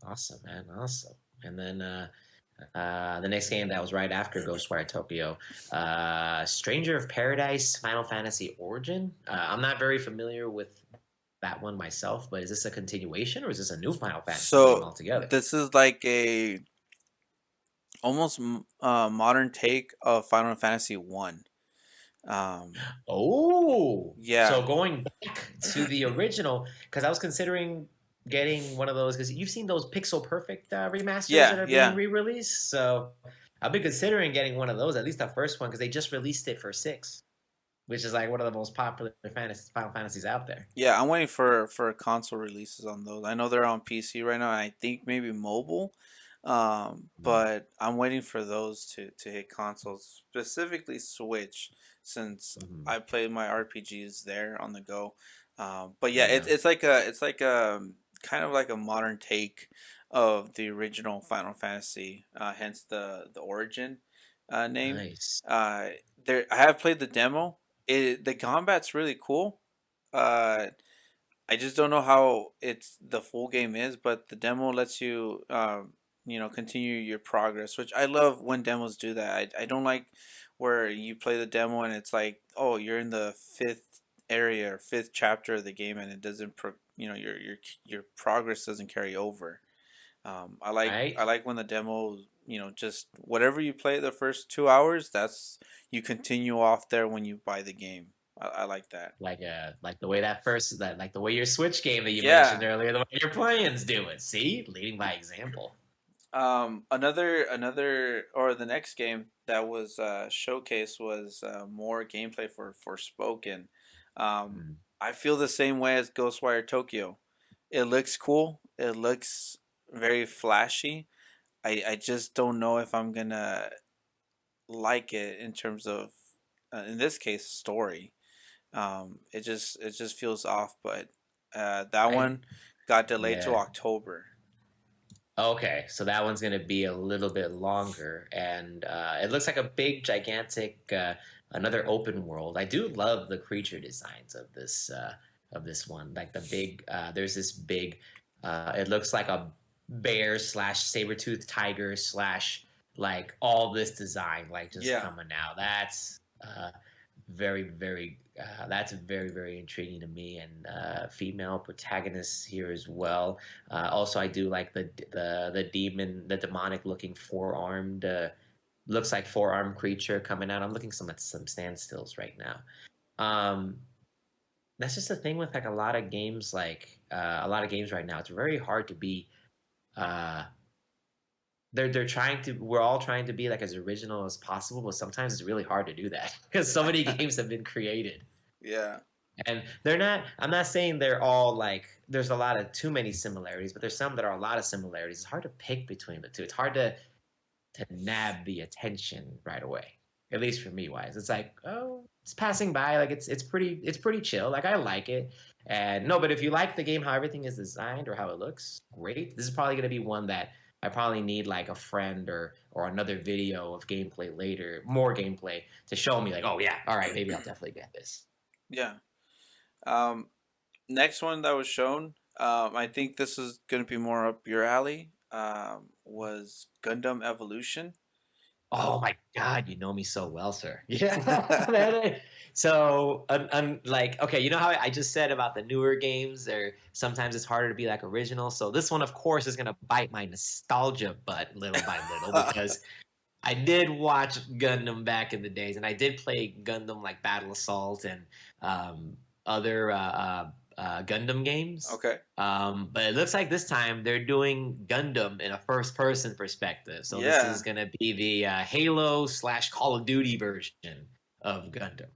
Awesome, man. Awesome. And then The next game that was right after Ghostwire Tokyo, Stranger of Paradise, Final Fantasy Origin. I'm not very familiar with that one myself, but is this a continuation or is this a new Final Fantasy game So altogether? this is like a almost modern take of Final Fantasy One. Oh, Yeah, so going back to the original, because I was considering getting one of those because you've seen those pixel perfect remasters that yeah, are being yeah, re-released. So I've been considering getting one of those, at least the first one, because they just released it for six, which is like one of the most popular Final Fantasies out there. yeah. I'm waiting for console releases on those. I know they're on PC right now. And I think maybe mobile, but I'm waiting for those to hit consoles, specifically Switch, since Mm-hmm. I play my RPGs there on the go. But yeah, Yeah, it's like a kind of like a modern take of the original Final Fantasy, hence the origin name. nice. Uh, there I have played the demo. The combat's really cool. Uh, I just don't know how it's the full game is, but the demo lets you, continue your progress, which I love when demos do that. I don't like where you play the demo and it's like, oh, you're in the fifth area or fifth chapter of the game and it doesn't, your progress doesn't carry over. I Right? like when the demo, just whatever you play the first 2 hours, that's you continue off there when you buy the game. I like that. Like the way like the way your Switch game that you mentioned Yeah. earlier, the way your plans do it. See, leading by example. Another or the next game that was showcased was more gameplay for Spoken. Um, Mm. I feel the same way as Ghostwire Tokyo. It looks cool. It looks very flashy. I just don't know if I'm gonna like it in terms of, in this case, story. It just feels off. But that I one got delayed to Yeah. October. Okay, so that one's gonna be a little bit longer, and it looks like a big, gigantic, another open world. I do love the creature designs of this one. Like the big, there's this big. It looks like a bear slash saber tooth tiger slash like all this design like just Yeah, coming out. That's very very intriguing to me, and female protagonists here as well. Also, I do like the demon, the demonic looking four-armed, looks like four-armed creature coming out. I'm looking at some standstills right now. Um, that's just the thing with like a lot of games, like a lot of games right now. It's very hard to be. Uh, they're trying to. We're all trying to be like as original as possible, but sometimes it's really hard to do that because so many games have been created. yeah. And they're not, I'm not saying they're all like, there's a lot of too many similarities, but there's some that are a lot of similarities. It's hard to pick between the two. It's hard to nab the attention right away. At least for me wise. It's like, oh, it's passing by. Like it's pretty chill. Like I like it. And no, but if you like the game, how everything is designed or how it looks, great. This is probably gonna be one that I probably need like a friend or another video of gameplay later, more gameplay to show me like, oh yeah, all right, maybe I'll definitely get this. Yeah. Um, Next one that was shown, I think this is gonna be more up your alley. Was Gundam Evolution. Oh my God, you know me so well, sir. Yeah. man. So, like, okay, you know how I just said about the newer games, there sometimes it's harder to be like original. So this one, of course, is gonna bite my nostalgia butt little by little because I did watch Gundam back in the days, and I did play Gundam like Battle Assault and um, other Gundam games. Okay. But it looks like this time they're doing Gundam in a first-person perspective. So this Yeah. is going to be the Halo slash Call of Duty version of Gundam.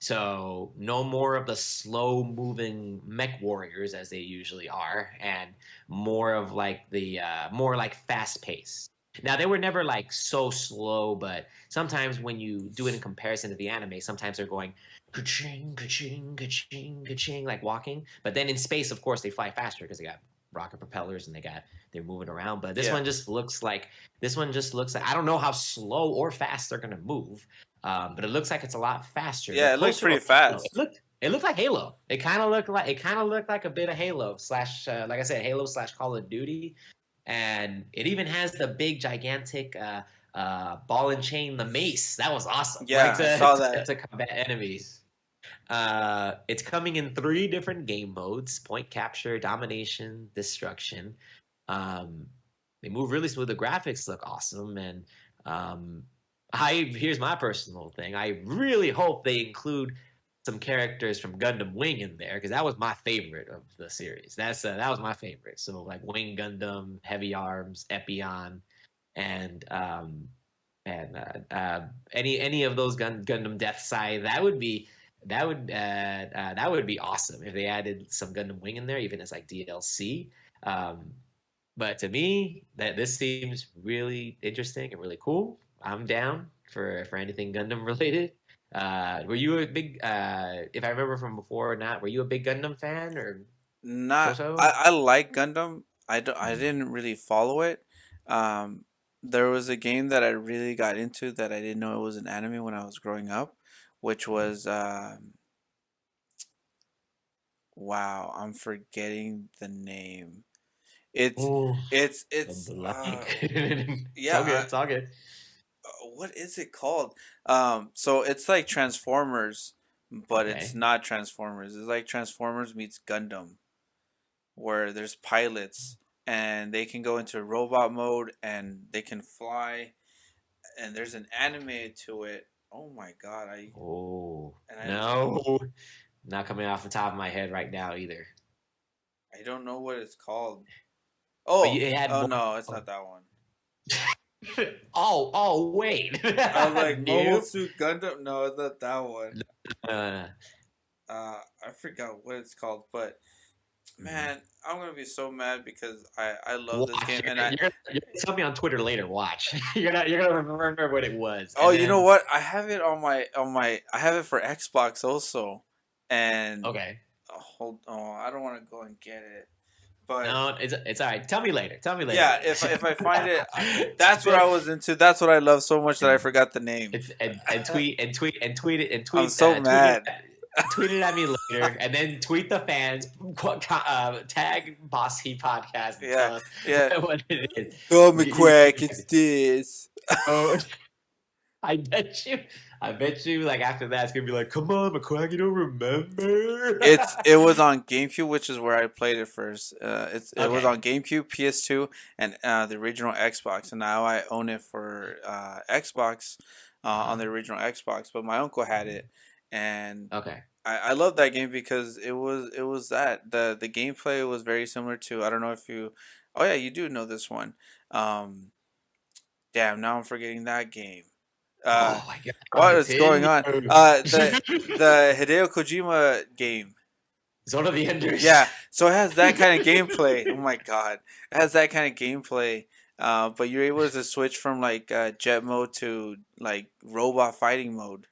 So no more of the slow-moving mech warriors as they usually are, and more of like the more like fast-paced. Now they were never like so slow, but sometimes when you do it in comparison to the anime, sometimes they're going ka-ching, ka-ching, ka-ching, ka-ching, like walking. But then in space, of course, they fly faster because they got rocket propellers and they're moving around. But Yeah. this one just looks like I don't know how slow or fast they're gonna move, but it looks like it's a lot faster. They're Yeah. It looked closer to pretty Halo. fast. It looked like Halo. It kind of looked like a bit of Halo slash like I said Halo slash Call of Duty. and it even has the big gigantic ball and chain, the mace. That was awesome, like Yeah, I saw to that. combat enemies. It's coming in 3 different game modes: point capture, domination, destruction. Um, they move really smooth. The graphics look awesome, and um, I here's my personal thing. I really hope they include some characters from Gundam Wing in there because that was my favorite of the series. That was my favorite. So like Wing Gundam, Heavy Arms, Epion, and any of those Gundam Death Side. That would be awesome if they added some Gundam Wing in there, even as like DLC. Um, but to me, that this seems really interesting and really cool. I'm down for anything Gundam related. Were you a big, if I remember from before or not, were you a big Gundam fan or so Not so? I like Gundam. I didn't really follow it. Um, there was a game that I really got into that I didn't know it was an anime when I was growing up, which was wow, I'm forgetting the name. It's Oh, a it's blank. It's yeah, all good. It's all good. what is it called? So it's like Transformers, but it's Okay. not Transformers. It's like Transformers meets Gundam, where there's pilots and they can go into robot mode and they can fly, and there's an anime to it. Oh my god, Oh, and I no. Not coming off the top of my head right now either. I don't know what it's called. But Oh, it had oh more. no, it's Oh, not that one. wait. I was like Mobile Nope. Suit Gundam. No, it's not that one. Uh, I forgot what it's called, but man, I'm gonna be so mad because I love this watch. game and I. You're gonna tell me on Twitter later. Watch. You're gonna remember what it was, Oh, and you know then what? I have it on my. I have it for Xbox also, and okay. hold on. I don't want to go and get it, but No, it's all right. Tell me later. Tell me later yeah, what it if I find it, is. that's what I was into. That's what I love so much that I forgot the name. It's and tweet it and I'm so mad. tweet it at me later, and then tweet the fans, tag Bossy Podcast, and Yeah, tell us yeah. what it is. Go me quick. It's this. Oh, I bet you, like after that, it's gonna be like, come on, McQuack, you don't remember? It was on GameCube, which is where I played it first. It was Okay. on GameCube, PS2, and the original Xbox. And now I own it for Xbox on the original Xbox. But my uncle had it, and Okay. I love that game because it was that the gameplay was very similar to, I don't know if you, oh yeah, you do know this one. Um, Damn, now I'm forgetting that game. Uh, Oh, I got what is going continue. on? The Hideo Kojima game. Zone of the Enders. Yeah, so it has that kind of gameplay. Oh my god, it has that kind of gameplay. But you're able to switch from like jet mode to like robot fighting mode.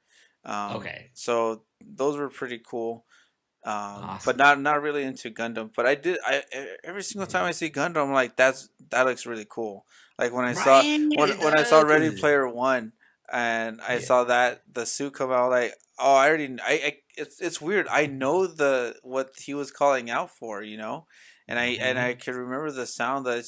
Okay. So those were pretty cool. But Awesome. not really into Gundam. But every single time I see Gundam, I'm like that looks really cool. Like when I saw Right, it when I saw Ready does. Player One, and I Yeah. saw that the suit come out, like oh I already it's weird. I know the what he was calling out for, and I Hmm. could remember the sound that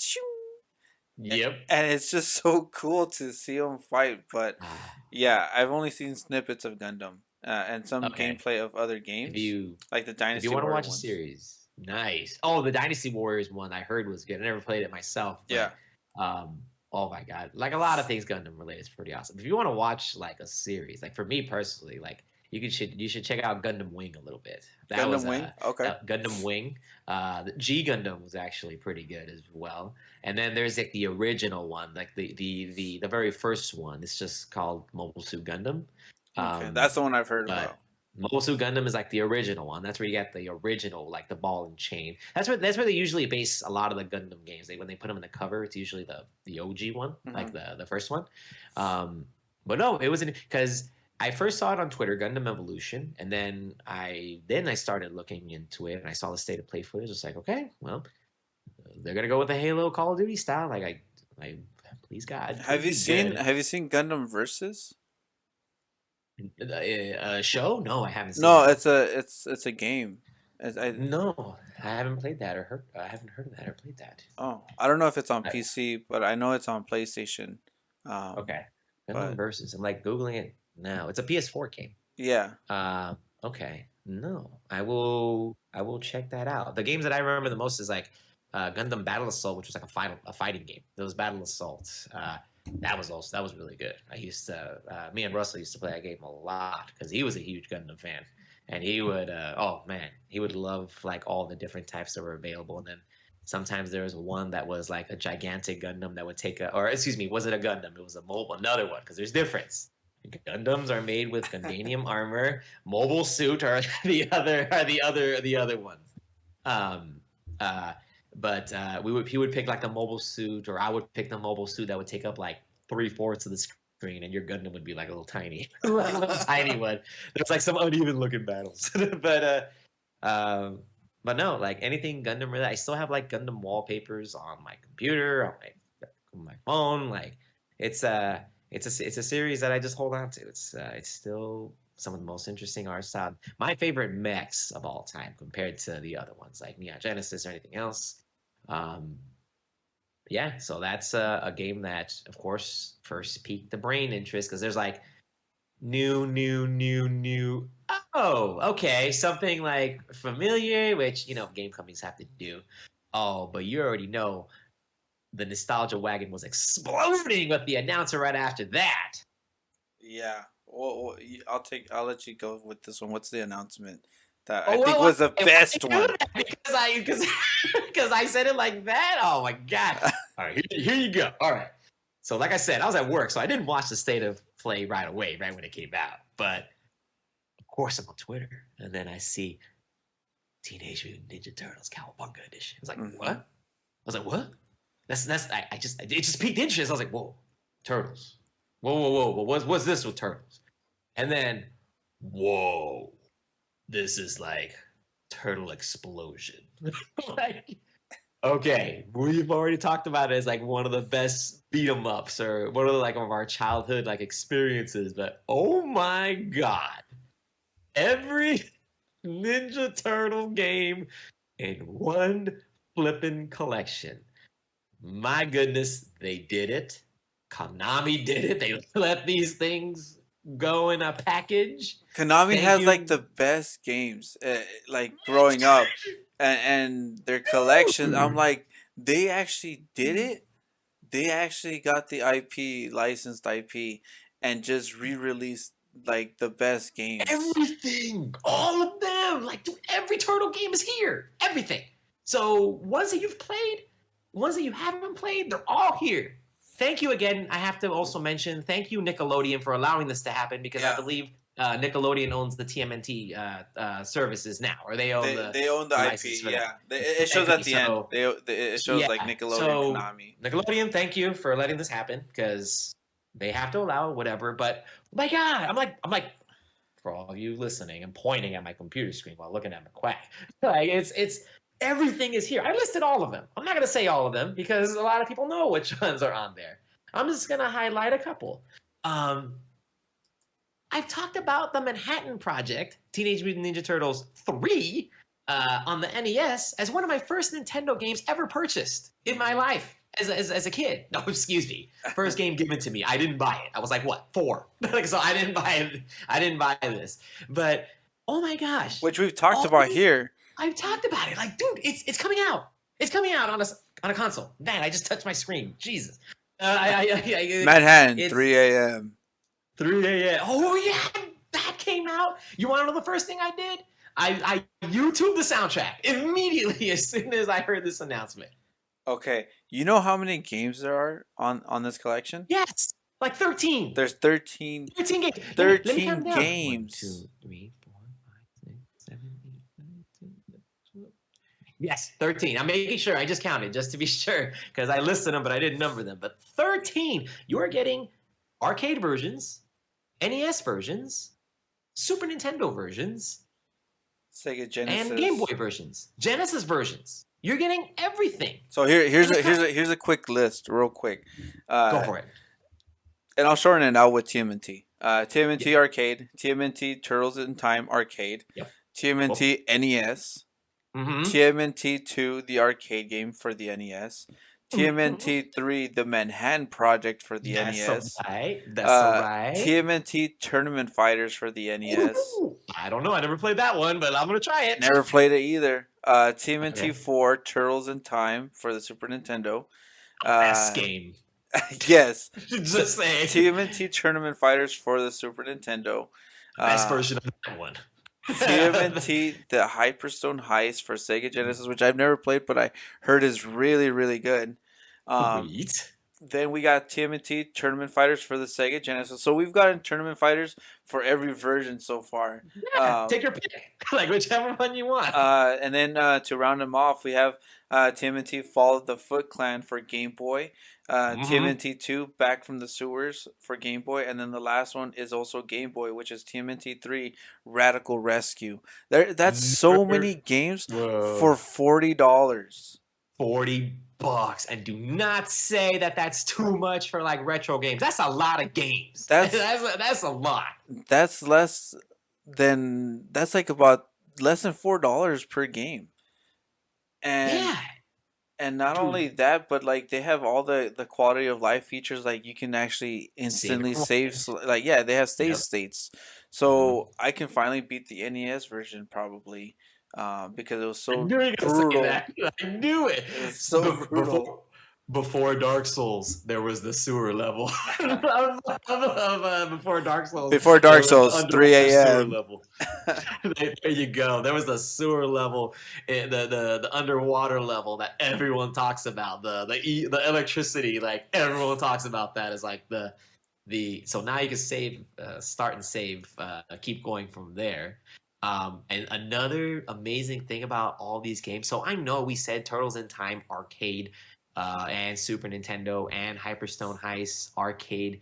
Yep. and it's just so cool to see him fight. But Ah, yeah, I've only seen snippets of Gundam and some okay. gameplay of other If games, you like the if you Dynasty want to Warrior watch a ones. series, nice. Oh, the Dynasty Warriors one I heard was good. I never played it myself, Yeah, but um, oh my god, like a lot of things Gundam related is pretty awesome. If you want to watch like a series, like for me personally, like you should check out Gundam Wing a little bit. That Gundam was Wing. Okay. Gundam Wing. The G Gundam was actually pretty good as well. And then there's like the original one, like the very first one. It's just called Mobile Suit Gundam. Okay, Um, that's the one I've heard but about. Mobile Suit Gundam is like the original one. That's where you get the original, like the ball and chain. That's where they usually base a lot of the Gundam games. When they put them in the cover, it's usually the OG one, like Hmm. the first one. Um, but no, it wasn't because I first saw it on Twitter, Gundam Evolution, and then I started looking into it and I saw the state of play footage. It's like, okay, well, they're gonna go with the Halo Call of Duty style. Like I please God, Have please you be seen good. Have you seen Gundam Versus? Show? No, I haven't seen No, that. it's a game, I No, I haven't played that or heard. I haven't heard of that or played that. oh, I don't know if it's on I, PC, but I know it's on PlayStation. Um, okay, Gundam but Versus. I'm like googling it now. It's a PS4 game. yeah, Uh, okay. No, I will. I will check that out. The games that I remember the most is like Gundam Battle Assault, which was like a fighting game. Those Battle Assault. That was really good. I used to me and Russell used to play that game a lot because he was a huge Gundam fan, and he would oh man, he would love like all the different types that were available. And then sometimes there was one that was like a gigantic Gundam that would take a, or excuse me, was it a Gundam? It was a mobile, another one because there's difference. Gundams are made with Gundanium armor. Mobile suit are the other ones. Um, uh, but he would pick like the mobile suit, or I would pick the mobile suit that would take up like 3/4 of the screen, and your Gundam would be like a little tiny, like a little tiny one. There's like some uneven looking battles, um, but no, like anything Gundam related. I still have like Gundam wallpapers on my computer, on my phone. Like it's it's a series that I just hold on to. It's still some of the most interesting art style. My favorite mechs of all time compared to the other ones like Neon Genesis or anything else. Um, yeah, so that's a game that, of course, first piqued the brain interest because there's like new. Oh, okay, something like familiar, which game companies have to do. Oh, but you already know the nostalgia wagon was exploding with the announcer right after that. yeah. I'll let you go with this one. What's the announcement that I Oh, think well, was the why best you do one? that? Because I said it like that. Oh my god! All right, here you go. All right. So, like I said, I was at work, so I didn't watch the state of play right away, right when it came out. But of course, I'm on Twitter, and then I see Teenage Mutant Ninja Turtles Cowabunga Edition. I was like, what? Hmm. I was like, what? It just piqued interest. I was like, whoa, turtles. Whoa. What's this with turtles? And then, whoa, this is like turtle explosion. Like, okay, we've already talked about it as like one of the best beat 'em ups or one of the, like of our childhood like experiences. But oh my god, every Ninja Turtle game in one flippin' collection. My goodness, they did it. Konami did it. They let these things go in a package. Konami Thank has like you. the best games, like growing up, and their collections. I'm Dude, like, they actually did it. They actually got the IP, licensed IP, and just re-released like the best games. everything, all of them. Like, dude, every turtle game is here. Everything. So ones that you've played, ones that you haven't played, they're all here. Thank you again. I have to also mention thank you Nickelodeon for allowing this to happen because I Yeah, believe Nickelodeon owns the TMNT services now, or they own they own the the license IP. for that. Yeah, it shows at IP. the end. So It shows yeah, like Nickelodeon, so Konami. Nickelodeon, thank you for letting this happen because they have to allow whatever. But oh my God, I'm like for all of you listening and pointing at my computer screen while looking at my quack. Like it's everything is here. I listed all of them. I'm not gonna say all of them because a lot of people know which ones are on there. I'm just gonna highlight a couple. Um, I've talked about the Manhattan Project, Teenage Mutant Ninja Turtles 3, on the NES as one of my first Nintendo games ever purchased in my Hmm. life as a kid. No, excuse me. First game given to me. I didn't buy it. I was like, what, 4? Like, so I didn't buy it. I didn't buy this. But oh my gosh, Which we've talked all about these here. I've talked about it. Like, dude, it's coming out. It's coming out on a console. Man, I just touched my screen. Jesus. Manhattan, It's 3 a.m. 3 a.m. Oh yeah, that came out. You want to know the first thing I did? I YouTube the soundtrack immediately as soon as I heard this announcement. Okay, you know how many games there are on this collection? Yes, like 13. There's 13, 13 games. Let me count 13 them down. One, games. two, three, four, five, six, seven, eight, nine, 10, 11, 12. Yes, 13. I'm making sure. I just counted just to be sure because I listed them, but I didn't number them. But 13. You're getting arcade versions, NES versions, Super Nintendo versions, Sega and Game Genesis. Boy versions, Genesis versions. You're getting everything, So and it's not. here's a quick list, real quick, Go uh, for it. and I'll shorten it out with TMNT. TMNT Yep. Arcade, TMNT Turtles in Time Arcade, Yep. Cool. TMNT NES, Mm-hmm. TMNT 2, the arcade game for the NES. TMNT 3, the Manhattan Project for the That's all NES. right. That's all right. TMNT Tournament Fighters for the NES. Ooh, I don't know. I never played that one, but I'm gonna try it. Never played it either. TMNT Okay. 4, Turtles in Time for the Super Nintendo. Best Uh, game. yes. Just saying. TMNT Tournament Fighters for the Super Nintendo. Best Uh, version of that one. TMNT The Hyperstone Heist for Sega Genesis, which I've never played, but I heard is really, really good. Um, Sweet. then we got TMNT Tournament Fighters for the Sega Genesis. So we've gotten Tournament Fighters for every version so far. Yeah, take your pick. Like whichever one you want. And then to round them off, we have TMNT Fall of the Foot Clan for Game Boy. Mm-hmm. TMNT 2 Back from the Sewers for Game Boy. And then the last one is also Game Boy, which is TMNT 3 Radical Rescue. That's so many games Whoa. for $40. $40. And do not say that that's too much for like retro games. That's a lot of games. That's That's a lot. that's less that's like about less than $4 per game. And Yeah, not only dude. that, but like they have all the quality of life features. Like you can actually Save it instantly for save. one. Like yeah, they have save Yep. states, Mm-hmm. so I can finally beat the NES version probably, because it was I so knew you were gonna say brutal. that. I knew it. It was so brutal. Before Dark Souls, there was the sewer level. Before Dark Souls, Before there Dark was the Souls, three underwater sewer a.m. level. There you go. There was the sewer level, the underwater level that everyone talks about. The electricity, like everyone talks about that as like the. So now you can save, start and save, keep going from there. And another amazing thing about all these games. So I know we said Turtles in Time arcade, and Super Nintendo and Hyperstone Heist arcade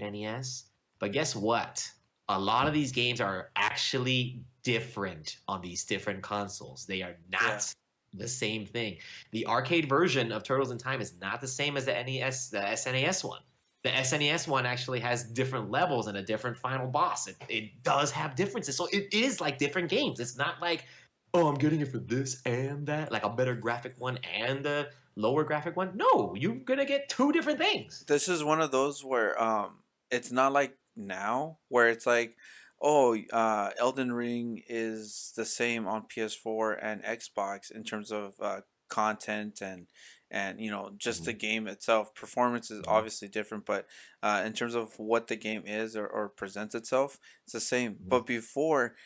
NES. But guess what? A lot of these games are actually different on these different consoles. They are Yeah, not the same thing. The arcade version of Turtles in Time is not the same as the NES, the SNES one. The SNES one actually has different levels and a different final boss. It does have differences. So it is like different games. It's not like, oh, I'm getting it for this and that, like a better graphic one and a lower graphic one. No, you're gonna get two different things. this is one of those where it's not like now where it's like, oh, Elden Ring is the same on PS4 and Xbox in terms of content and just the Mhm, game itself. Performance is mhm, obviously different, but in terms of what the game is or presents itself, it's the same. mhm. But before,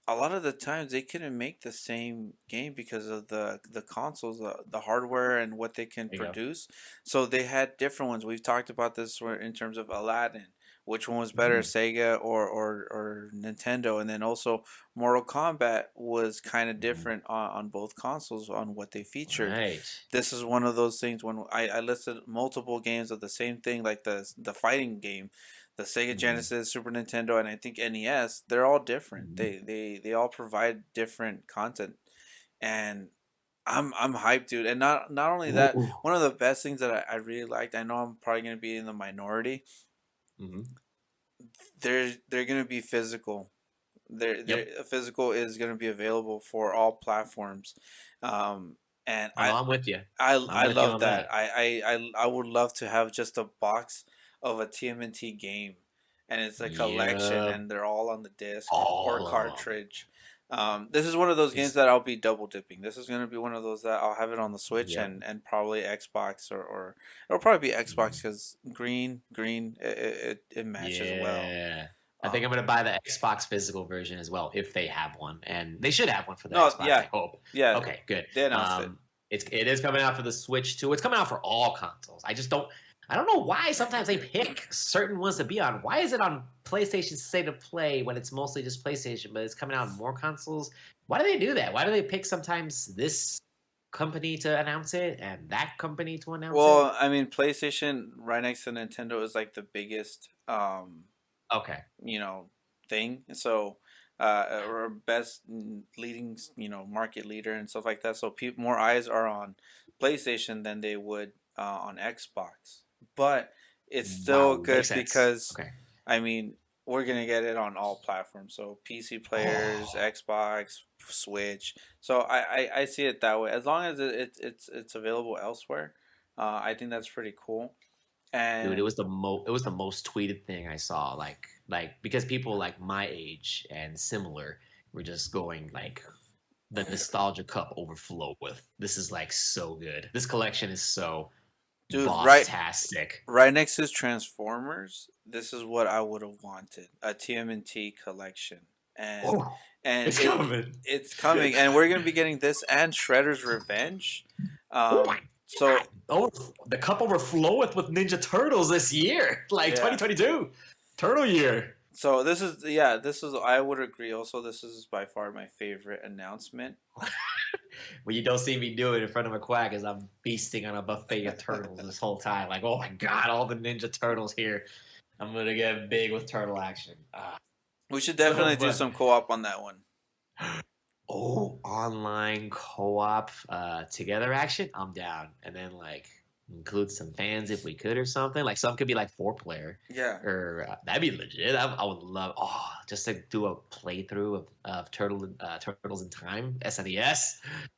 a lot of the times they couldn't make the same game because of the consoles, the hardware and what they can There you go. produce. So they had different ones. We've talked about this in terms of Aladdin, which one was better, Mhm, Sega or Nintendo. And then also Mortal Kombat was kind of mhm. different on both consoles on what they featured. Right. This is one of those things when I listed multiple games of the same thing, like the fighting game, the Sega Mhm, Genesis, Super Nintendo, and I think NES. They're all different. mhm. They all provide different content, and I'm hyped, dude. And not only that, Ooh. one of the best things that I really liked. I know I'm probably gonna be in the minority. Mhm. They're gonna be physical. They're Yep. physical is gonna be available for all platforms, um, and Oh, I'm with you. I'm I with you love on that. that. I would love to have just a box of a TMNT game, and it's a collection, Yep. and they're all on the disc or All of them. cartridge. This is one of those games It's that I'll be double dipping. This is gonna be one of those that I'll have it on the Switch yep. and probably Xbox or it'll probably be Xbox Mhm. because green it matches well. Yeah. I think I'm Um, gonna buy the Xbox physical version as well if they have one, and they should have one for the no, Xbox. yeah, I hope. yeah, Okay, good. they announced it. It is coming out for the Switch too. It's coming out for all consoles. I don't know why sometimes they pick certain ones to be on. Why is it on PlayStation State of Play when it's mostly just PlayStation, but it's coming out on more consoles? Why do they do that? Why do they pick sometimes this company to announce it and that company to announce it? Well, I mean, PlayStation right next to Nintendo is like the biggest, Okay. you know, thing. So, or best leading, market leader and stuff like that. So, more eyes are on PlayStation than they would on Xbox. But it's still Wow, good makes sense. because, Okay. I mean, we're gonna get it on all platforms. So PC players, Oh, Xbox, Switch. So I see it that way. As long as it's available elsewhere, I think that's pretty cool. dude, it And was the most tweeted thing I saw. Like because people like my age and similar were just going like the nostalgia cup overflow with. This is like so good. This collection is so dude, boss-tastic. right next to Transformers, this is what I would have wanted, a TMNT collection, and Oh, and it's coming. it's coming, and we're gonna be getting this and Shredder's Revenge. Oh my So god! Oh, the cup overfloweth with Ninja Turtles this year, like yeah, 2022, Turtle year. so this is yeah, this is I would agree. Also, this is by far my favorite announcement. What you don't see me do it in front of a quack is I'm feasting on a buffet of turtles this whole time. Like, oh my god, all the Ninja Turtles here. I'm gonna get big with turtle action. We should So definitely do fun. some co-op on that one. Oh, online co-op together action, I'm down. And then like include some fans if we could or something. Like some could be like 4 player Yeah, or that'd be legit. I would love just to do a playthrough of Turtles in Time SNES.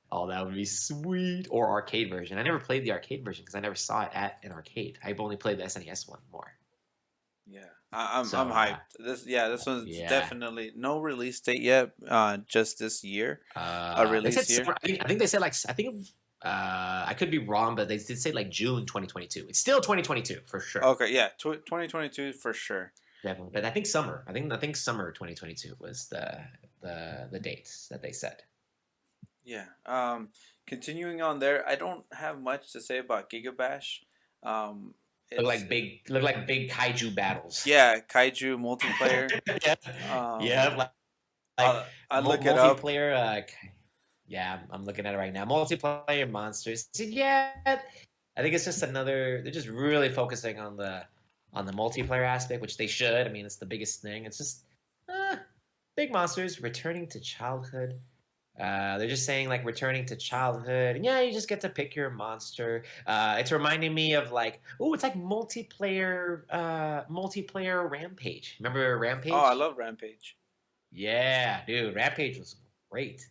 Oh, that would be sweet. Or arcade version. I never played the arcade version because I never saw it at an arcade. I've only played the SNES one more. yeah. I'm So hyped. This one's yeah. definitely no release date yet. Just this year, a They said release year. summer. I think they said like I think I could be wrong, but they did say like June 2022. It's still 2022 for sure, Okay, yeah, 2022 for sure. definitely. But I think summer. I think summer 2022 was the dates that they said. Yeah. Continuing on there, I don't have much to say about Gigabash. Um, it's Look like big kaiju battles. yeah, kaiju multiplayer. Yeah, Um, yeah, like I look it up. multiplayer. Yeah, I'm looking at it right now. Multiplayer monsters. Yeah, I think it's just another. They're just really focusing on the multiplayer aspect, which they should. I mean, it's the biggest thing. It's just big monsters returning to childhood. They're just saying like returning to childhood, and yeah, you just get to pick your monster. It's reminding me of like, oh, it's like multiplayer Rampage. Remember Oh, I Rampage? love Rampage. Yeah, dude, Rampage was great.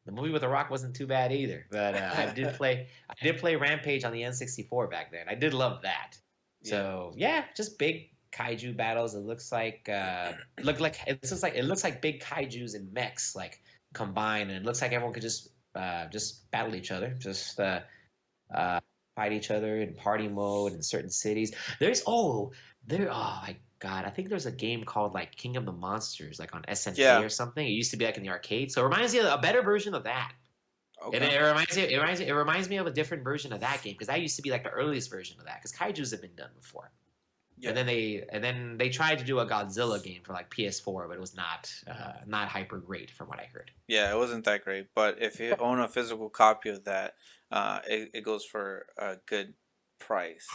The movie with The Rock wasn't too bad either, but I did play Rampage on the N64 back then. I did love that. Yeah. So yeah, just big kaiju battles. It looks like it looks like big kaiju's and mechs like combined, and it looks like everyone could just battle each other, uh, fight each other in party mode in certain cities. Oh my god, I think there's a game called like King of the Monsters, like on SNK Yeah. or something. It used to be like in the arcade, so it reminds me of a better version of that. And Okay. it reminds me of a different version of that game because that used to be like the earliest version of that because kaiju's have been done before. Yeah. And then they tried to do a Godzilla game for like PS4, but it was not hyper great from what I heard. Yeah, it wasn't that great, but if you own a physical copy of that, it goes for a good price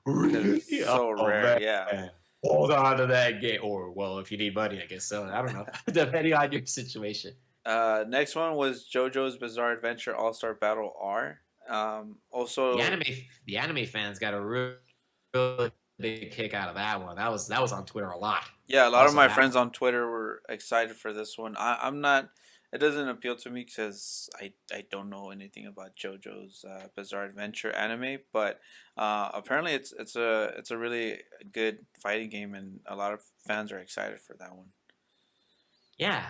because Really? it's so Oh rare. man. Yeah. Hold on to that game. Or well, if you need money, I guess so. I don't know. Depending on your situation. Next one was JoJo's Bizarre Adventure All Star Battle R. The Also, anime the anime fans got a real big kick out of that one. That was on Twitter a lot. yeah, a lot of Also my that friends one. on Twitter were excited for this one. I'm not. It doesn't appeal to me because I don't know anything about JoJo's Bizarre Adventure anime, but apparently it's a really good fighting game, and a lot of fans are excited for that one. Yeah,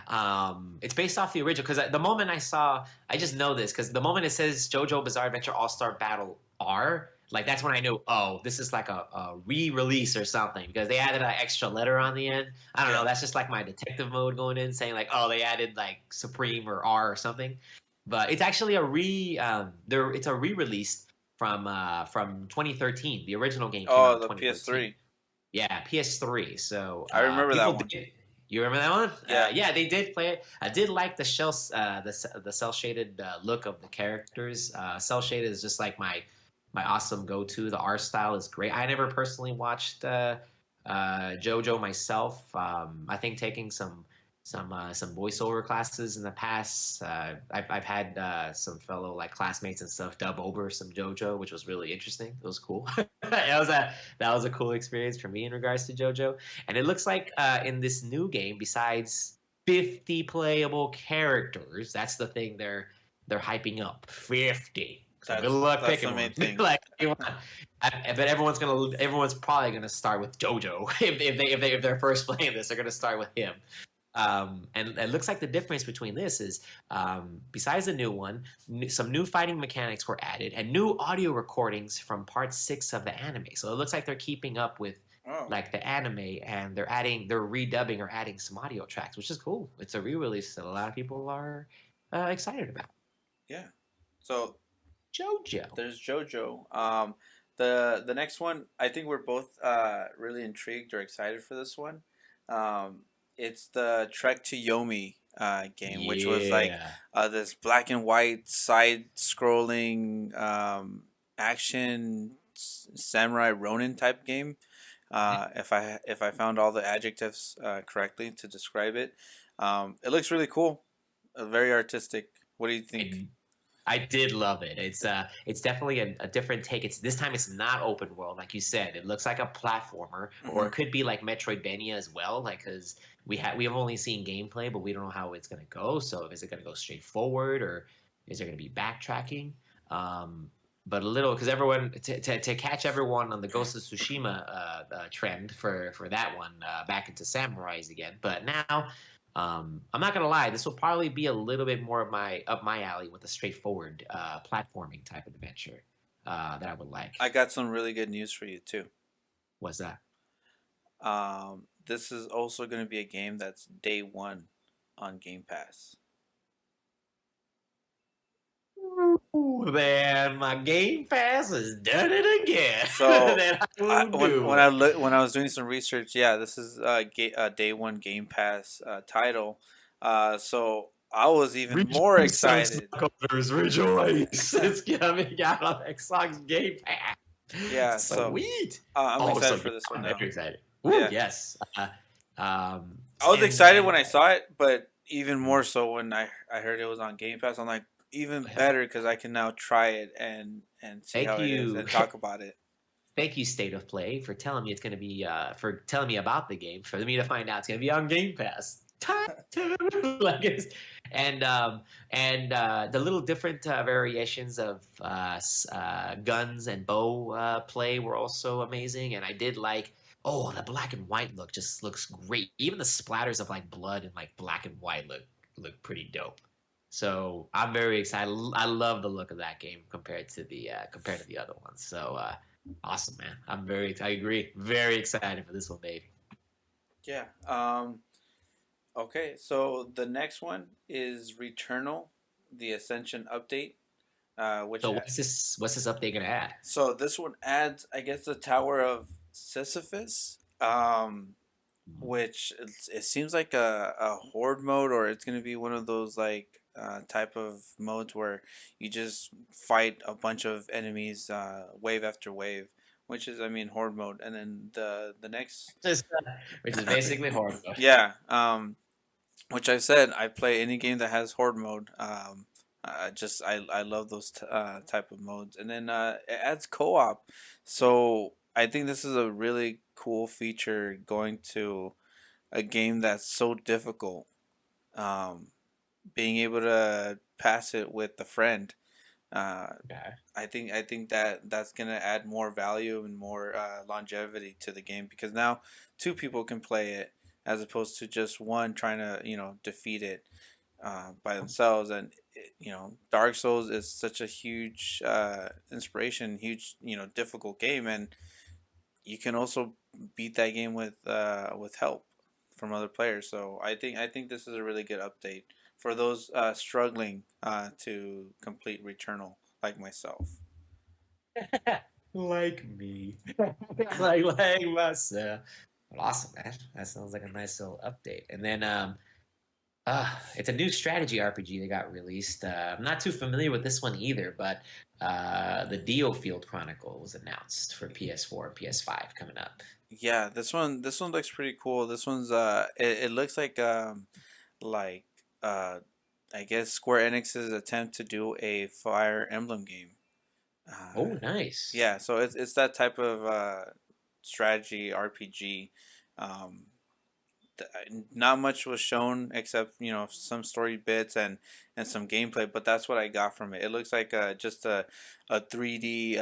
it's based off the original because the moment I just know this because the moment it says JoJo Bizarre Adventure All Star Battle R, like that's when I knew, oh, this is like a re-release or something because they added an extra letter on the end. I don't know, Yeah. that's just like my detective mode going in, saying like, oh, they added like Supreme or R or something. But it's actually it's a re-release from 2013. The original game came out Oh, in the 2013. PS3. Yeah, PS3. So I remember that people one. did. You remember that one? Yeah. Yeah, they did play it. I did like the cell shaded look of the characters. Cell shaded is just like my awesome go to. The art style is great. I never personally watched JoJo myself. I think taking some some voiceover classes in the past. I've had some fellow like classmates and stuff dub over some JoJo, which was really interesting. It was cool. That was a cool experience for me in regards to JoJo. And it looks like in this new game, besides 50 playable characters, that's the thing they're hyping up. 50. So good luck That's the picking main one. thing. Like, but everyone's probably gonna start with JoJo if they're first playing this. They're gonna start with him. And it looks like the difference between this is, besides the new one, some new fighting mechanics were added and new audio recordings from part 6 of the anime. So it looks like they're keeping up with Oh, like the anime, and they're redubbing or adding some audio tracks, which is cool. It's a re-release that a lot of people are excited about. yeah. So JoJo. there's JoJo. The next one, I think we're both really intrigued or excited for this one. Um, it's the Trek to Yomi game, which was like Yeah. this black and white side scrolling action samurai Ronin type game. If I found all the adjectives correctly to describe it, it looks really cool, very artistic. What do you think? I I did love it. It's definitely a different take. It's this time it's not open world like you said. It looks like a platformer, or Hmm. it could be like Metroidvania as well. Like because we have only seen gameplay, but we don't know how it's gonna go. So is it gonna go straight forward, or is there gonna be backtracking? Um, but a little because everyone to catch everyone on the Ghost of Tsushima trend for that one back into samurais again. But now I'm not gonna lie, this will probably be a little bit more of my up my alley with a straightforward platforming type of adventure that I would like. I got some really good news for you too. What's that? This is also going to be a game that's day one on Game Pass. Ooh, man, my Game Pass has done it again. So, That I will do. when I was doing some research, yeah, this is a day one Game Pass title. So I was even more Rejoice, son excited. stockholders, rejoice! It's coming out on Xbox Game Pass. Yeah, so Sweet. I'm Oh, excited so for this one I'm now. very excited. Ooh, Yeah, yes. Um, I was excited and when I saw it, but even more so when I heard it was on Game Pass. I'm like, even yeah. better because I can now try it and see Thank how it is you. and talk about it. Thank you, State of Play, for telling me it's going to be for telling me about the game, for me to find out it's going to be on Game Pass. Time to like and the little different variations of guns and bow play were also amazing, and I did like. Oh, the black and white look just looks great. Even the splatters of like blood and like black and white look pretty dope. So I'm very excited. I love the look of that game compared to the other ones. So awesome, man. I agree. Very excited for this one, baby. Yeah. Okay, so the next one is Returnal, the Ascension update. So what's this update gonna add? So this one adds, I guess, the Tower of Sisyphus, which it seems like a horde mode, or it's gonna be one of those like type of modes where you just fight a bunch of enemies, wave after wave, which is, I mean, horde mode. And then the next, Just, which is basically horror mode. yeah, which I said I play any game that has horde mode. I love those type of modes, and then it adds co-op. So I think this is a really cool feature going to a game that's so difficult. Um, Being able to pass it with a friend. Uh, Okay. I think that that's gonna add more value and more longevity to the game because now two people can play it as opposed to just one trying to defeat it by themselves. And Dark Souls is such a huge inspiration, huge difficult game, and you can also beat that game with help from other players. So I think this is a really good update for those struggling to complete Returnal like myself. Like me. like myself. Well, awesome, man. That sounds like a nice little update. And then it's a new strategy RPG that got released. I'm not too familiar with this one either, but the Dio Field Chronicle was announced for PS4 and PS5 coming up. Yeah, this one looks pretty cool. This one's it looks like like I guess Square Enix's attempt to do a Fire Emblem game. Uh, Oh, nice. yeah, so it's that type of strategy RPG. Um, Not much was shown except some story bits and some gameplay, but that's what I got from it. It looks like just a 3D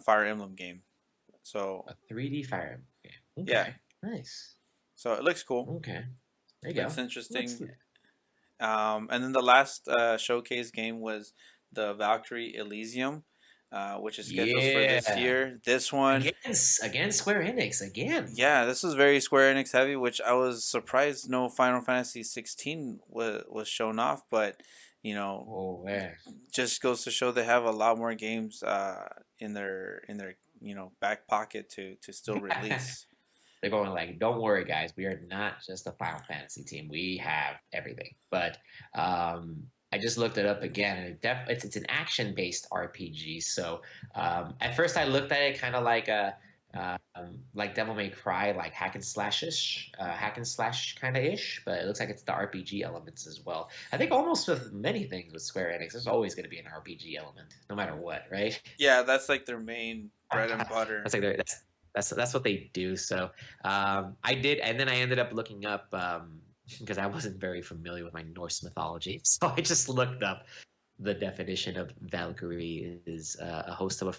Fire Emblem game. So A 3D Fire Emblem game. yeah, Okay, nice. so it looks cool. Okay, there you Looks go. interesting. Let's. And then the last showcase game was the Valkyrie Elysium, which is scheduled for this Yeah. year. This one, Again, Square Enix again. yeah, this is very Square Enix heavy, which I was surprised no Final Fantasy 16 was shown off, but you know, Oh man. just goes to show they have a lot more games in their back pocket to still release. They're going like, don't worry, guys. We are not just a Final Fantasy team. We have everything. But I just looked it up again, and it's an action based RPG. So at first, I looked at it kind of like Devil May Cry, like hack and slash kind of ish. But it looks like it's the RPG elements as well. I think almost with many things with Square Enix, there's always going to be an RPG element, no matter what, right? Yeah, that's like their main bread and butter. That's like that's what they do. So I did, and then I ended up looking up because I wasn't very familiar with my Norse mythology, so I just looked up the definition of Valkyrie is a host of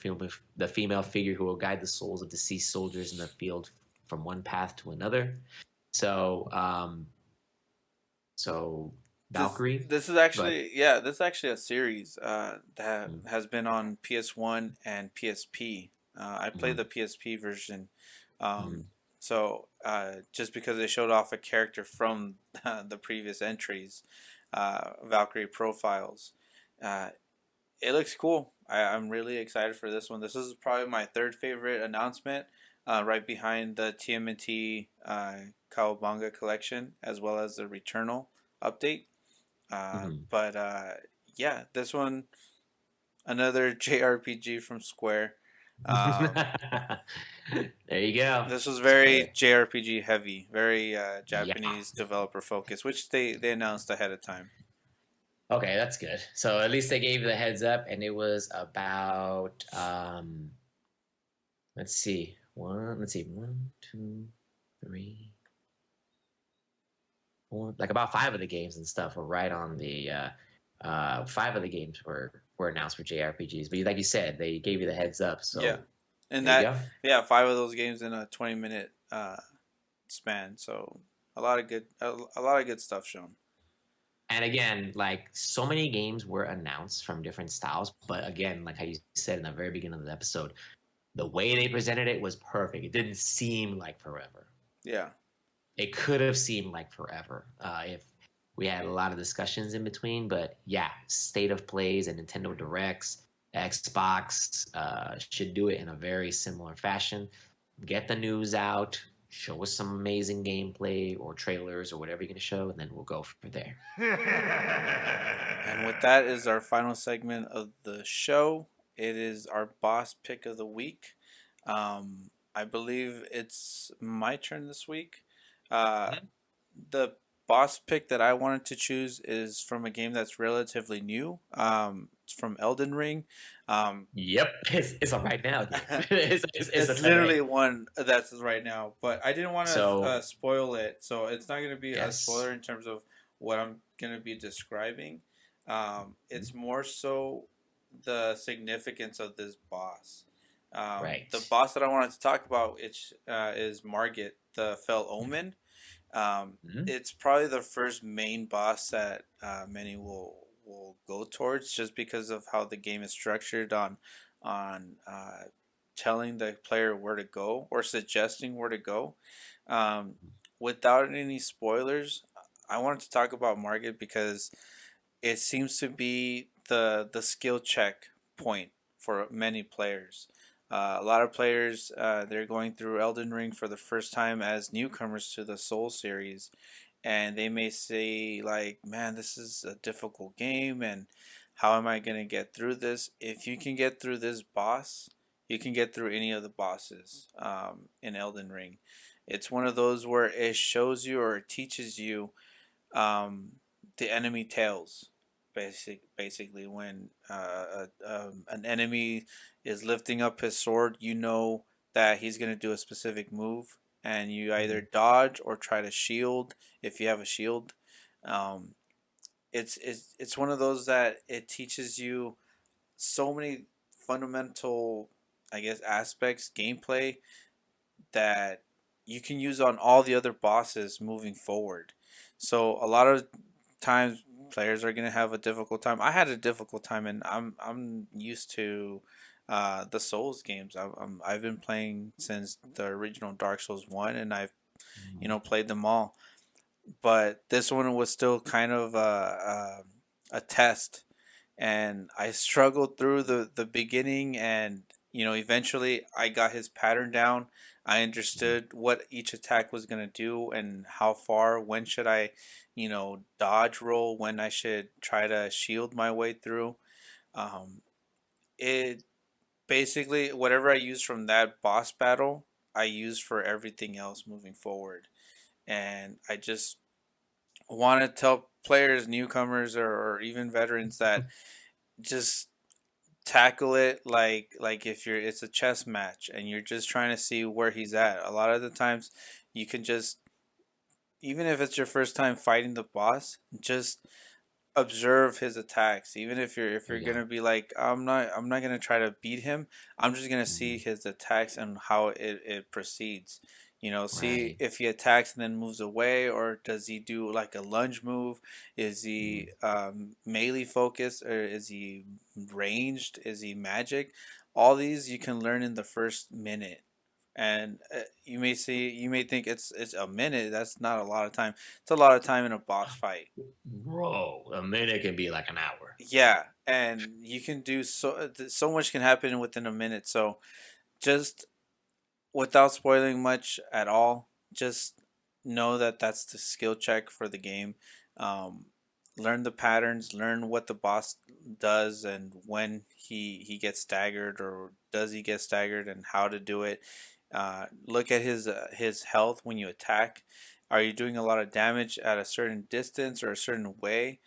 the female figure who will guide the souls of deceased soldiers in the field from one path to another. So so Valkyrie, This is but actually, yeah, this is actually a series that mm, has been on PS1 and PSP. I played mm, the PSP version, mm, so just because they showed off a character from the previous entries, Valkyrie profiles, uh, it looks cool. I'm really excited for this one. This is probably my third favorite announcement, right behind the TMNT Cowabunga collection as well as the Returnal update. mm. But yeah, this one, another JRPG from Square. Um, There you go. this was very Square. JRPG heavy, very Yeah. Japanese developer focused, which they announced ahead of time. Okay, that's good. So at least they gave you the heads up, and it was about let's see, one, two, three, four, like about five of the games and stuff were right on the five of the games were announced for JRPGs. But like you said, they gave you the heads up, Yeah, so and there you that go. yeah, five of those games in a 20-minute span. So a lot of good stuff shown. And again, like so many games were announced from different styles, but again, like how you said in the very beginning of the episode, the way they presented it was perfect. It didn't seem like forever. Yeah. It could have seemed like forever if we had a lot of discussions in between. But yeah, state of plays and Nintendo Directs, Xbox should do it in a very similar fashion. Get the news out, show us some amazing gameplay or trailers or whatever you're going to show, and then we'll go from there. And with that is our final segment of the show. It is our boss pick of the week. I believe it's my turn this week. Uh, the boss pick that I wanted to choose is from a game that's relatively new. It's from Elden Ring. Um, Yep, it's a right now game. It's a it's today. literally one that's right now, but I didn't want to So spoil it, so it's not going to be a yes, spoiler in terms of what I'm going to be describing. It's more so the significance of this boss. right. The boss that I wanted to talk about is Margit, the Fell Omen. Mhm. It's probably the first main boss that many will go towards, just because of how the game is structured on telling the player where to go or suggesting where to go. Um, Without any spoilers, I wanted to talk about Margit because it seems to be the skill check point for many players. A lot of players they're going through Elden Ring for the first time as newcomers to the Soul series, and they may say like, "Man, this is a difficult game, and how am I gonna get through this?" If you can get through this boss, you can get through any of the bosses in Elden Ring. It's one of those where it shows you or it teaches you um, the enemy tails. Basically, when an enemy is lifting up his sword, you know that he's gonna do a specific move, and you either Mhm. dodge or try to shield if you have a shield. Um, it's one of those that it teaches you so many fundamental, I guess, aspects gameplay that you can use on all the other bosses moving forward. So a lot of times players are gonna have a difficult time. I had a difficult time, and I'm used to the Souls games. I've been playing since the original Dark Souls 1, and I've played them all. But this one was still kind of a test, and I struggled through the beginning, and eventually I got his pattern down. I Mhm. understood what each attack was gonna do and how far. When should I, dodge roll? When I should try to shield my way through. Um, it basically whatever I used from that boss battle, I used for everything else moving forward, and I just want to tell players, newcomers, or even veterans that just tackle it like if you're it's a chess match and you're just trying to see where he's at. A lot of the times you can just, even if it's your first time fighting the boss, just observe his attacks. Even if There you're you go. gonna be like, I'm not gonna try to beat him. I'm just gonna see Mhm. his attacks and how it proceeds. See Right. if he attacks and then moves away, or does he do like a lunge move? Is Mhm. he melee focused, or is he ranged? Is he magic? All these you can learn in the first minute. And you may think it's a minute. That's not a lot of time. It's a lot of time in a boss fight. Bro, a minute can be like an hour. Yeah, and you can do so much can happen within a minute. So just without spoiling much at all, just know that that's the skill check for the game. Um, Learn the patterns, learn what the boss does, and when he gets staggered, or does he get staggered, and how to do it. Look at his health when you attack. Are you doing a lot of damage at a certain distance or a certain way?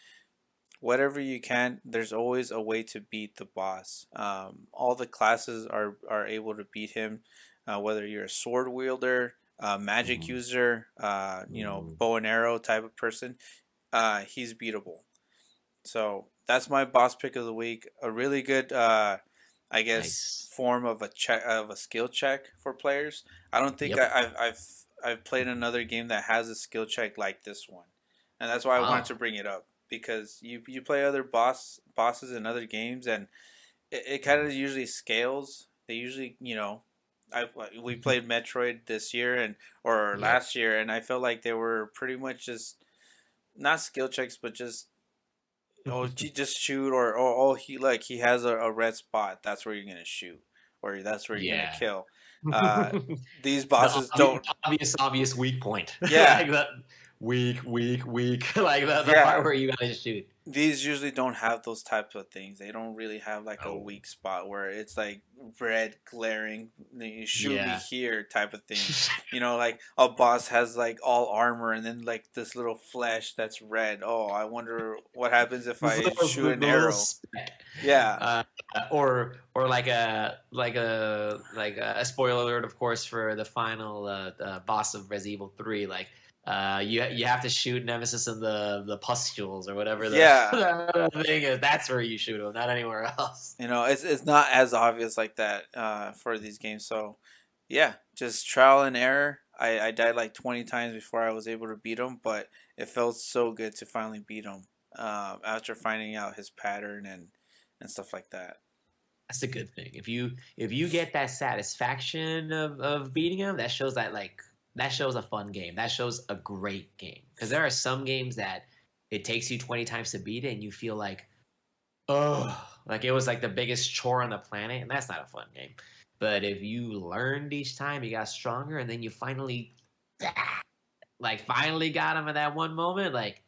Whatever you can, there's always a way to beat the boss. All the classes are able to beat him, whether you're a sword wielder, magic Mhm. user, Mhm. bow and arrow type of person. He's beatable. So that's my boss pick of the week. A really good, I guess, Nice. form of a skill check for players. I don't think Yep. I've played another game that has a skill check like this one, and that's why I wanted to Wow. bring it up, because you play other bosses in other games, and it kind Mhm. of usually scales. They usually, I we played Metroid this year and or Yep. last year, and I felt like they were pretty much just not skill checks, but just just shoot, or oh, he has a red spot. That's where you're gonna shoot, or that's where you're gonna Yeah. kill. Uh, these The bosses don't. obvious weak point. Yeah, Like that weak. Like the part yeah. where you gotta shoot. These usually don't have those types of things. They don't really have like a Oh. weak spot where it's like red glaring. You shoot me Yeah. here type of thing. Like a boss has like all armor and then like this little flesh that's red. Oh, I wonder what happens if This I little shoot an the little arrow. speck. Yeah, Uh, or like a spoiler alert, of course, for the final the boss of Resident Evil 3. Like you have to shoot Nemesis in the pustules or whatever yeah. the thing is. That's where you shoot him, not anywhere else. It's not as obvious like that for these games. So yeah, just trial and error. I died like 20 times before I was able to beat him, but it felt so good to finally beat him after finding out his pattern and stuff like that. That's a good thing. If you get that satisfaction of beating him, that shows that shows a fun game. That shows a great game. Because there are some games that it takes you 20 times to beat it, and you feel like it was like the biggest chore on the planet, and that's not a fun game. But if you learned each time, you got stronger, and then you finally got him at that one moment, like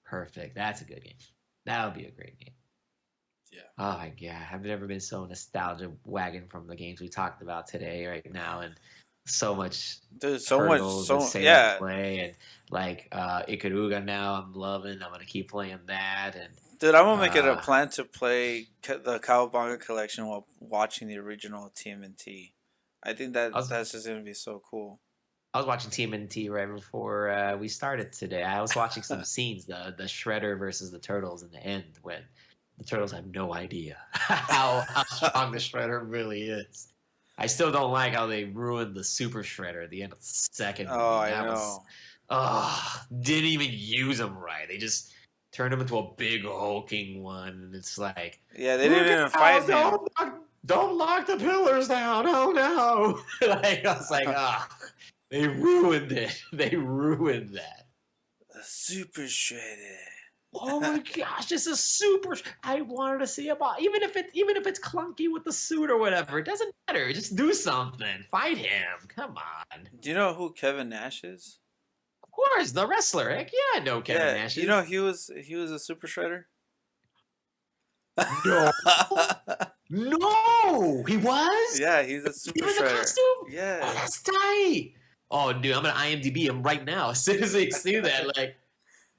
perfect. That's a good game. That would be a great game. Yeah. Oh my god, I've never been so nostalgia wagging from the games we talked about today right now, and so much Dude, so much, turtles and so state of yeah, play and like Ikaruga now I'm loving. I'm gonna keep playing that and dude. I'm gonna make it a uh plan to play the Cowabunga collection while watching the original TMNT. I think I was that's just gonna be so cool. I was watching TMNT right before we started today. I was watching some scenes, the Shredder versus the Turtles in the end when the Turtles have no idea how strong the Shredder really is. I still don't like how they ruined the Super Shredder at the end of the second Oh, movie. I That was, know. didn't even use him right. They just turned him into a big hulking one, and it's like, Yeah, they look didn't even fight out! him. Don't lock the pillars down! Oh no! Like I was like, they ruined it. They ruined that. Super shredded. Oh my gosh, this is super. I wanted to see about even if it's clunky with the suit or whatever. It doesn't matter. Just do something. Fight him. Come on. Do you know who Kevin Nash is? Of course, the wrestler. Heck yeah, I know Kevin Yeah, Nash you know is. he was a super shredder. No, no, he was. Yeah, he's a super Even the shredder. costume. Oh, Yes. that's tight. Oh, dude, I'm gonna IMDb him right now as soon as they see that. Like,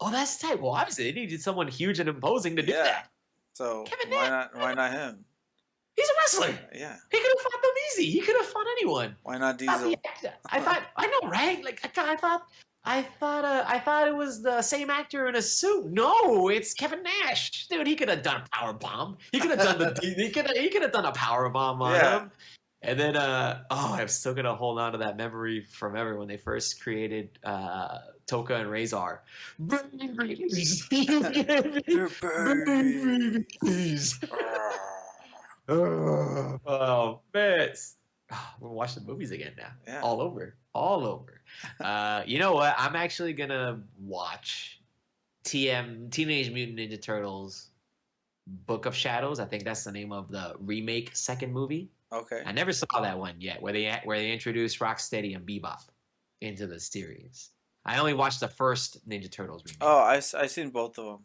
oh, that's tight. Well, obviously, they needed someone huge and imposing to do Yeah. that. So Kevin why Nash. not? Why not him? He's a wrestler. Yeah. He could have fought them easy. He could have fought anyone. Why not I thought, Diesel? I know, right? Like, I thought it was the same actor in a suit. No, it's Kevin Nash, dude. He could have done a power bomb. He could have done he could have done a power bomb on Yeah. him. And then, I'm still gonna hold on to that memory from ever when they first created Toka and Razor. Babies, They're baby. babies. Oh man, we're watching the movies again now. Yeah. All over, all over. You know what? I'm actually gonna watch Teenage Mutant Ninja Turtles Book of Shadows. I think that's the name of the remake second movie. Okay. I never saw that one yet, where they introduced Rocksteady and Bebop into the series. I only watched the first Ninja Turtles remake. Oh, I seen both of them.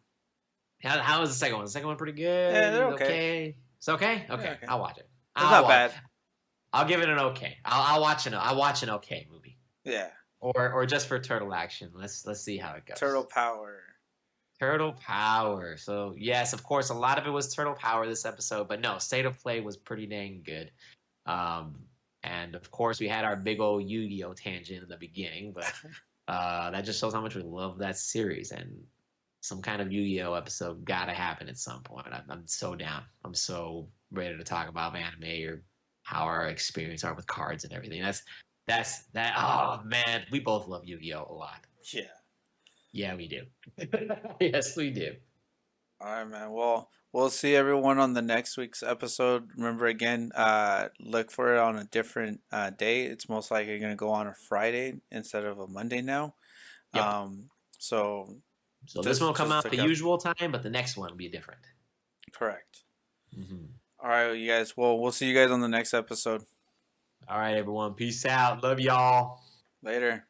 How was the second one? The second one pretty good. Yeah, they're okay. It's okay. Okay, Yeah, okay. I'll watch it. It's not bad. I'll give it an okay. I'll watch an okay movie. Yeah. Or just for turtle action. Let's see how it goes. Turtle power. Turtle power. So yes, of course, a lot of it was turtle power this episode, but no, state of play was pretty dang good. And of course, we had our big old Yu-Gi-Oh tangent in the beginning, but that just shows how much we love that series, and some kind of Yu-Gi-Oh episode gotta happen at some point. I'm so down. I'm so ready to talk about anime or how our experience are with cards and everything. That's that. Oh man, we both love Yu-Gi-Oh a lot. Yeah. Yeah, we do. Yes, we do. All right, man. Well, we'll see everyone on the next week's episode. Remember, again, look for it on a different day. It's most likely going to go on a Friday instead of a Monday now. Yep. So This one will come out look the up. usual time, but the next one will be different. Correct. Mm-hmm. All right, you guys. Well, we'll see you guys on the next episode. All right, everyone. Peace out. Love y'all. Later.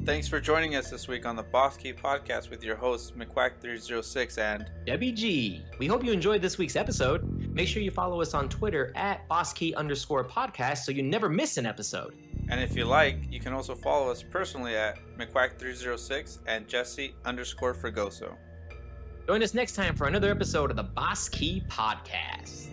Thanks for joining us this week on the Boss Key Podcast with your hosts, McQuack306 and Debbie G. We hope you enjoyed this week's episode. Make sure you follow us on Twitter at BossKey_podcast so you never miss an episode. And if you like, you can also follow us personally at McQuack306 and Jesse_Fregoso. Join us next time for another episode of the Boss Key Podcast.